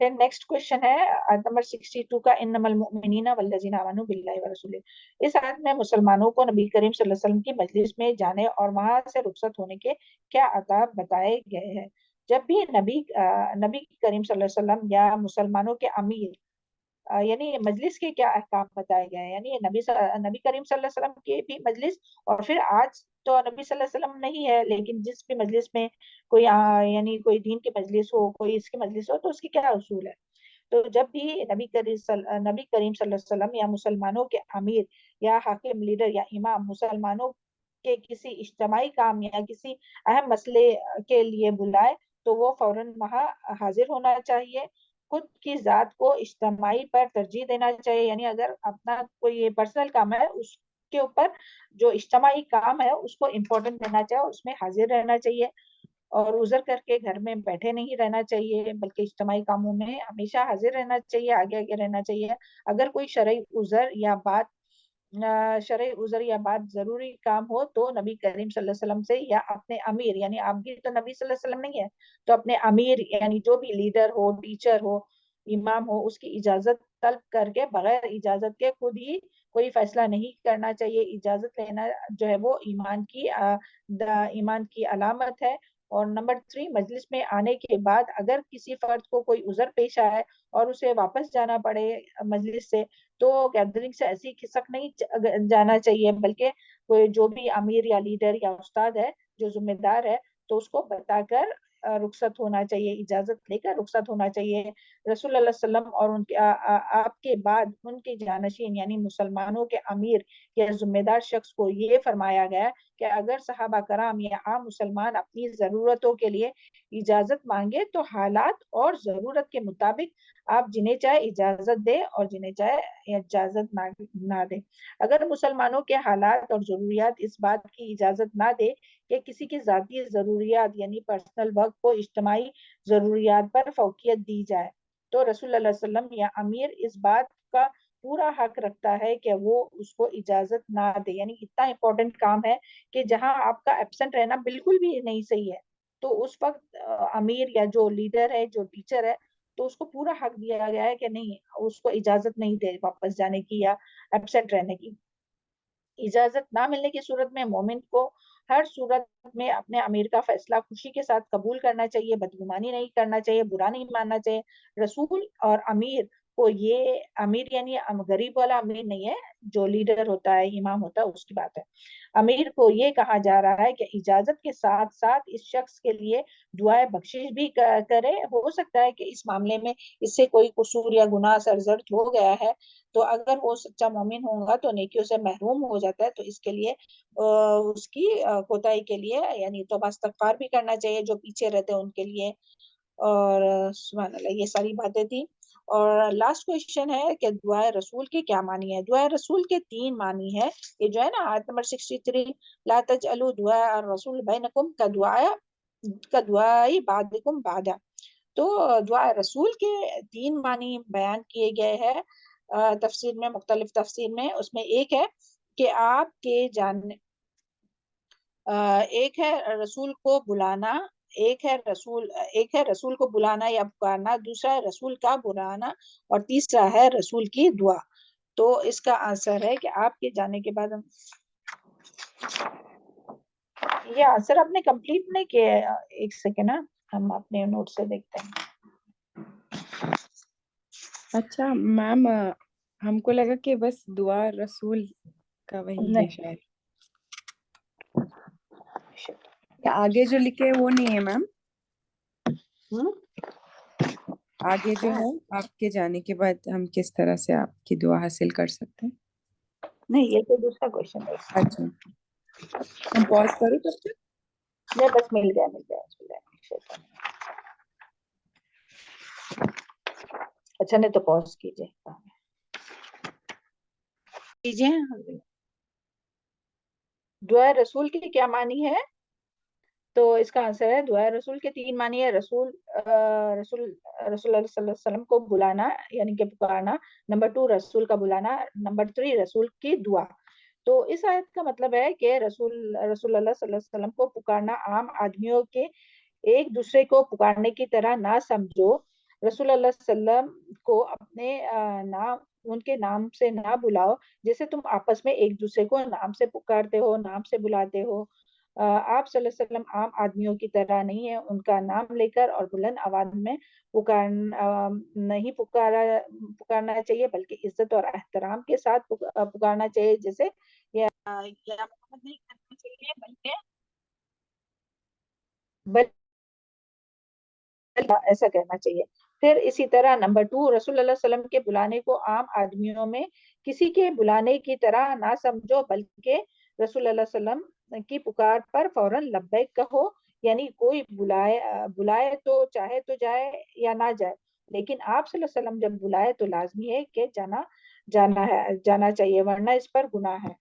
پھر نیکسٹ کوشچن ہے آیت نمبر 62 کا، انما المؤمنین والذین آمنوا باللہ ورسولہ. اس آیت میں مسلمانوں کو نبی کریم صلی اللہ علیہ وسلم کی مجلس میں جانے اور وہاں سے رخصت ہونے کے کیا آداب بتائے گئے ہیں. جب بھی نبی کریم صلی اللہ علیہ وسلم یا مسلمانوں کے امیر یعنی مجلس کے کیا احکام بتائے گئے ہیں، یعنی نبی کریم صلی اللہ علیہ وسلم کی بھی مجلس، اور پھر آج تو نبی صلی اللہ علیہ وسلم نہیں ہے لیکن جس بھی مجلس میں کوئی یعنی کوئی دین کی مجلس ہو، کوئی اس کی مجلس ہو، تو اس کی کیا اصول ہے. تو جب بھی نبی کریم صلی اللہ علیہ وسلم یا مسلمانوں کے امیر یا حاکم لیڈر یا امام مسلمانوں کے کسی اجتماعی کام یا کسی اہم مسئلے کے لیے بلائے تو وہ فوراً وہاں حاضر ہونا چاہیے. خود کی ذات کو اجتماعی پر ترجیح دینا چاہیے، یعنی اگر اپنا کوئی پرسنل کام ہے اس کے اوپر جو اجتماعی کام ہے اس کو امپورٹنٹ دینا چاہیے، اس میں حاضر رہنا چاہیے اور عذر کر کے گھر میں بیٹھے نہیں رہنا چاہیے، بلکہ اجتماعی کاموں میں ہمیشہ حاضر رہنا چاہیے، آگے آگے رہنا چاہیے. اگر کوئی شرعی عذر یا بات ضروری کام ہو تو نبی کریم صلی اللہ علیہ وسلم سے یا اپنے امیر، یعنی آپ بھی تو نبی صلی اللہ علیہ وسلم نہیں ہے تو اپنے امیر یعنی جو بھی لیڈر ہو، ٹیچر ہو، امام ہو، اس کی اجازت طلب کر کے بغیر اجازت کے خود ہی کوئی فیصلہ نہیں کرنا چاہیے. اجازت لینا جو ہے وہ ایمان کی علامت ہے. اور نمبر 3، مجلس میں آنے کے بعد اگر کسی فرد کو کوئی عذر پیش آئے اور اسے واپس جانا پڑے مجلس سے تو گیدرنگ سے ایسی کھسک نہیں جانا چاہیے، بلکہ کوئی جو بھی امیر یا لیڈر یا استاد ہے جو ذمہ دار ہے تو اس کو بتا کر رخصت ہونا چاہیے، اجازت لے کر رخصت ہونا چاہیے. رسول اللہ صلی اللہ علیہ وسلم اور ان کے آپ کے بعد ان کے جانشین یعنی مسلمانوں کے امیر یا ذمہ دار شخص کو یہ فرمایا گیا کہ اگر صحابہ کرام یا عام مسلمان اپنی ضرورتوں کے لیے اجازت مانگے تو حالات اور ضرورت کے مطابق آپ جنہیں چاہے اجازت دے اور جنہیں چاہے اجازت نہ دے. اگر مسلمانوں کے حالات اور ضروریات اس بات کی اجازت نہ دے کہ کسی کی ذاتی ضروریات یعنی پرسنل وقت کو اجتماعی ضروریات پر فوقیت دی جائے تو رسول اللہ صلی اللہ علیہ وسلم یا امیر اس بات کا پورا حق رکھتا ہے کہ وہ اس کو اجازت نہ دے. یعنی اتنا امپورٹنٹ کام ہے کہ جہاں آپ کا ایبسنٹ رہنا بالکل بھی نہیں صحیح ہے تو اس وقت امیر یا جو لیڈر ہے، جو ٹیچر ہے، تو اس کو پورا حق دیا گیا ہے کہ نہیں، اس کو اجازت نہیں دے واپس جانے کی یا ایبسنٹ رہنے کی. اجازت نہ ملنے کی صورت میں مومن کو ہر صورت میں اپنے امیر کا فیصلہ خوشی کے ساتھ قبول کرنا چاہیے، بدگمانی نہیں کرنا چاہیے، برا نہیں ماننا چاہیے. رسول اور امیر کو یہ امیر یعنی غریب والا امیر نہیں ہے، جو لیڈر ہوتا ہے، امام ہوتا ہے، اس کی بات ہے. امیر کو یہ کہا جا رہا ہے کہ اجازت کے ساتھ ساتھ اس شخص کے لیے دعائے بخشش بھی کرے. ہو سکتا ہے کہ اس معاملے میں اس سے کوئی قصور یا گناہ سرزد ہو گیا ہے تو اگر وہ سچا مومن ہوگا تو نیکیوں سے محروم ہو جاتا ہے، تو اس کے لیے اس کی کوتاہی کے لیے یعنی توبہ استغفار بھی کرنا چاہیے جو پیچھے رہتے ہیں ان کے لیے. اور سبحان اللہ، یہ ساری باتیں تھیں. اور لاسٹ کوشچن ہے کہ دعائے رسول کے کیا معنی ہے. دعائے رسول کے 3 معنی ہے. یہ جو ہے نا آیت نمبر 63، لا تجعلوا دعاء الرسول بینکم کدعاء بعضکم بعضا. تو دعائے رسول کے 3 معنی بیان کیے گئے ہیں تفسیر میں، مختلف تفسیر میں. اس میں ایک ہے کہ آپ کے جاننے، ایک ہے رسول کو بلانا، ایک ہے رسول کو بلانا یا پکارنا، دوسرا ہے رسول کا بلانا، اور تیسرا ہے رسول کی دعا. تو اس کا آنسر ہے کہ آپ کے جانے کے بعد یہ آنسر آپ نے کمپلیٹ نہیں کیا. ایک سیکنڈ، ہم اپنے نوٹ سے دیکھتے ہیں.
اچھا میم، ہم کو لگا کہ بس دعا رسول کا وہی ہے شاید. آگے جو لکھے وہ نہیں ہے میم؟ آگے جو ہے آپ کے جانے کے بعد ہم کس طرح سے آپ کی دعا حاصل کر سکتے ہیں؟
نہیں، یہ تو دوسرا کوشچن ہے.
اچھا ہم پاز کرو تب تک.
نہیں، بس مل گیا. اچھا نہیں تو پاز کیجیے. دعائے رسول کے کیا معنی ہے؟ تو اس کا آنسر ہے دعائے رسول کے 3 معنی ہے. رسول اللہ صلی اللہ علیہ وسلم کو بلانا یعنی کہ پکارنا، نمبر 2 رسول کا بلانا، نمبر 3 رسول کی دعا. تو اس آیت کا مطلب ہے کہ رسول اللہ صلی اللہ علیہ وسلم کو پکارنا عام آدمیوں کے ایک دوسرے کو پکارنے کی طرح نہ سمجھو، رسول اللہ صلی اللہ علیہ وسلم کو اپنے نام ان کے نام سے نہ بلاؤ، جیسے تم آپس میں ایک دوسرے کو نام سے پکارتے ہو، نام سے بلاتے ہو۔ آپ صلی اللہ علیہ وسلم عام آدمیوں کی طرح نہیں ہے، ان کا نام لے کر اور بلند آواز میں نہیں پکارنا چاہیے، بلکہ عزت اور احترام کے ساتھ پکارنا چاہیے، جیسے یا محمد نہیں کرنا چاہیے، بلکہ ایسا کہنا چاہیے۔ پھر اسی طرح نمبر 2، رسول اللہ صلی اللہ علیہ وسلم کے بلانے کو عام آدمیوں میں کسی کے بلانے کی طرح نہ سمجھو، بلکہ رسول اللہ صلی اللہ علیہ وسلم کی پکار پر فوراً لبیک کہو، یعنی کوئی بلائے تو چاہے تو جائے یا نہ جائے، لیکن آپ صلی اللہ علیہ وسلم جب بلائے تو لازمی ہے کہ جانا چاہیے، ورنہ اس پر گناہ ہے۔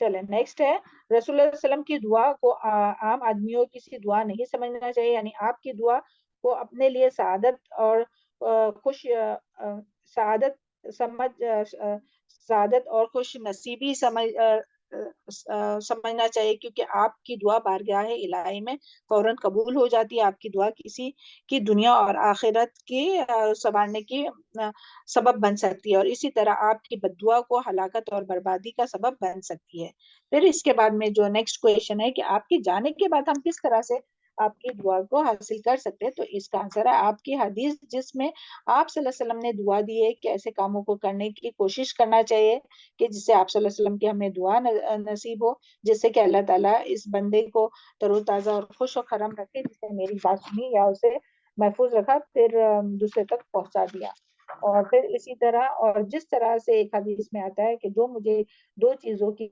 چلے نیکسٹ ہے، رسول اللہ علیہ وسلم کی دعا کو عام آدمیوں کی دعا نہیں سمجھنا چاہیے، یعنی آپ کی دعا کو اپنے لیے سعادت اور خوش نصیبی سمجھنا چاہیے، کیونکہ آپ کی دعا بارگاہ الہی میں فوراً قبول ہو جاتی ہے۔ آپ کی دعا کسی کی دنیا اور آخرت کی سنوارنے کی سبب بن سکتی ہے، اور اسی طرح آپ کی بد دعا کو ہلاکت اور بربادی کا سبب بن سکتی ہے۔ پھر اس کے بعد میں جو نیکسٹ کویشچن ہے کہ آپ کے جانے کے بعد ہم کس طرح سے آپ کی دعا کو حاصل کر سکتے ہیں، تو اس کا آنسر ہے آپ کی حدیث، جس میں آپ صلی اللہ علیہ وسلم نے دعا دی ہے کہ ایسے کاموں کو کرنے کی کوشش کرنا چاہیے کہ جس سے آپ صلی اللہ علیہ وسلم کی ہمیں دعا نصیب ہو، جس سے کہ اللہ تعالیٰ اس بندے کو تر و تازہ اور خوش و خرم رکھے، جس نے میری بات سنی یا اسے محفوظ رکھا، پھر دوسرے تک پہنچا دیا۔ اور پھر اسی طرح، اور جس طرح سے ایک حدیث میں آتا ہے کہ جو مجھے 2 چیزوں کی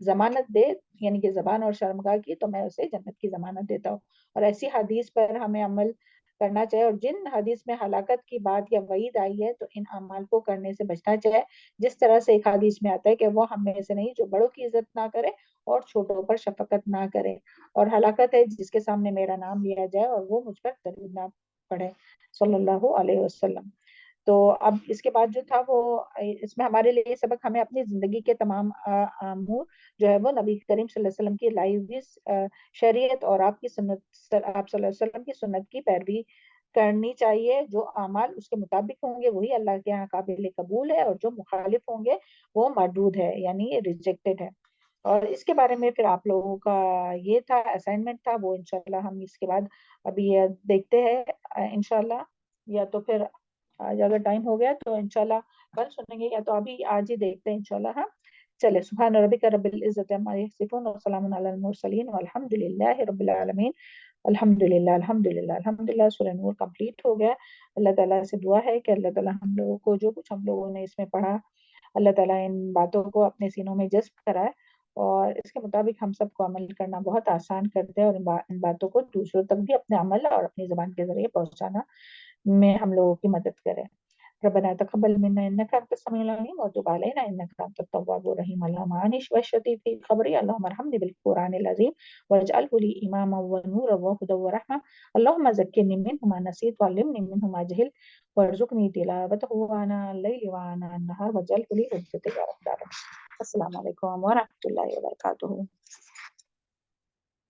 ضمانت دے، یعنی کہ زبان اور شرمگاہ کی، تو میں اسے جنت کی ضمانت دیتا ہوں۔ اور ایسی حدیث پر ہمیں عمل کرنا چاہیے، اور جن حدیث میں ہلاکت کی بات یا وعید آئی ہے تو ان اعمال کو کرنے سے بچنا چاہیے، جس طرح سے ایک حدیث میں آتا ہے کہ وہ ہم میں سے نہیں جو بڑوں کی عزت نہ کرے اور چھوٹوں پر شفقت نہ کرے، اور ہلاکت ہے جس کے سامنے میرا نام لیا جائے اور وہ مجھ پر درود نہ پڑھے، صلی اللہ علیہ وسلم۔ تو اب اس کے بعد جو تھا وہ اس میں ہمارے لیے سبق، ہمیں اپنی زندگی کے تمام امور جو ہے وہ نبی کریم صلی اللہ علیہ وسلم کی لائی ہوئی شریعت اور آپ کی سنت، آپ صلی اللہ علیہ وسلم کی سنت کی پیروی کرنی چاہیے۔ جو اعمال اس کے مطابق ہوں گے وہی اللہ کے یہاں قابل قبول ہے، اور جو مخالف ہوں گے وہ مردود ہے، یعنی ریجیکٹڈ ہے۔ اور اس کے بارے میں پھر آپ لوگوں کا یہ تھا اسائنمنٹ تھا، وہ انشاءاللہ ہم اس کے بعد ابھی دیکھتے ہیں انشاءاللہ، یا تو پھر آج اگر ٹائم ہو گیا تو انشاءاللہ کل سنیں گے، یا تو ابھی آج ہی دیکھتے ہیں انشاءاللہ۔ ہاں چلے، سبحان ربک رب العزت عما یصفون وسلام علی المرسلین والحمد للہ رب العالمین۔ الحمدللہ سورہ نور کمپلیٹ ہو گیا۔ اللہ تعالیٰ سے دعا ہے کہ اللہ تعالیٰ ہم لوگوں کو جو کچھ ہم لوگوں نے اس میں پڑھا، اللہ تعالیٰ ان باتوں کو اپنے سینوں میں جذب کرائے، اور اس کے مطابق ہم سب کو عمل کرنا بہت آسان کرتے ہیں، اور ان باتوں کو دوسروں تک بھی اپنے عمل اور اپنی زبان کے ذریعے پہنچانا میں ہم لوگوں کی مدد کرے۔ ربنا تقبل منا انك انت السميع العليم وتب علينا انك انت التواب الرحيم اللهم اعنش واشتي في خبري اللهم ارحمني بالقران العظيم واجعله لي اماما ونورا وهدى ورحمه اللهم ذكرني منه ما نسيت وعلمني منه ما جهلت وارزقني تلاوته آناء الليل وآناء النهار واجعله لي حجة يا رب العالمين۔ السلام علیکم ورحمۃ اللہ وبرکاتہ۔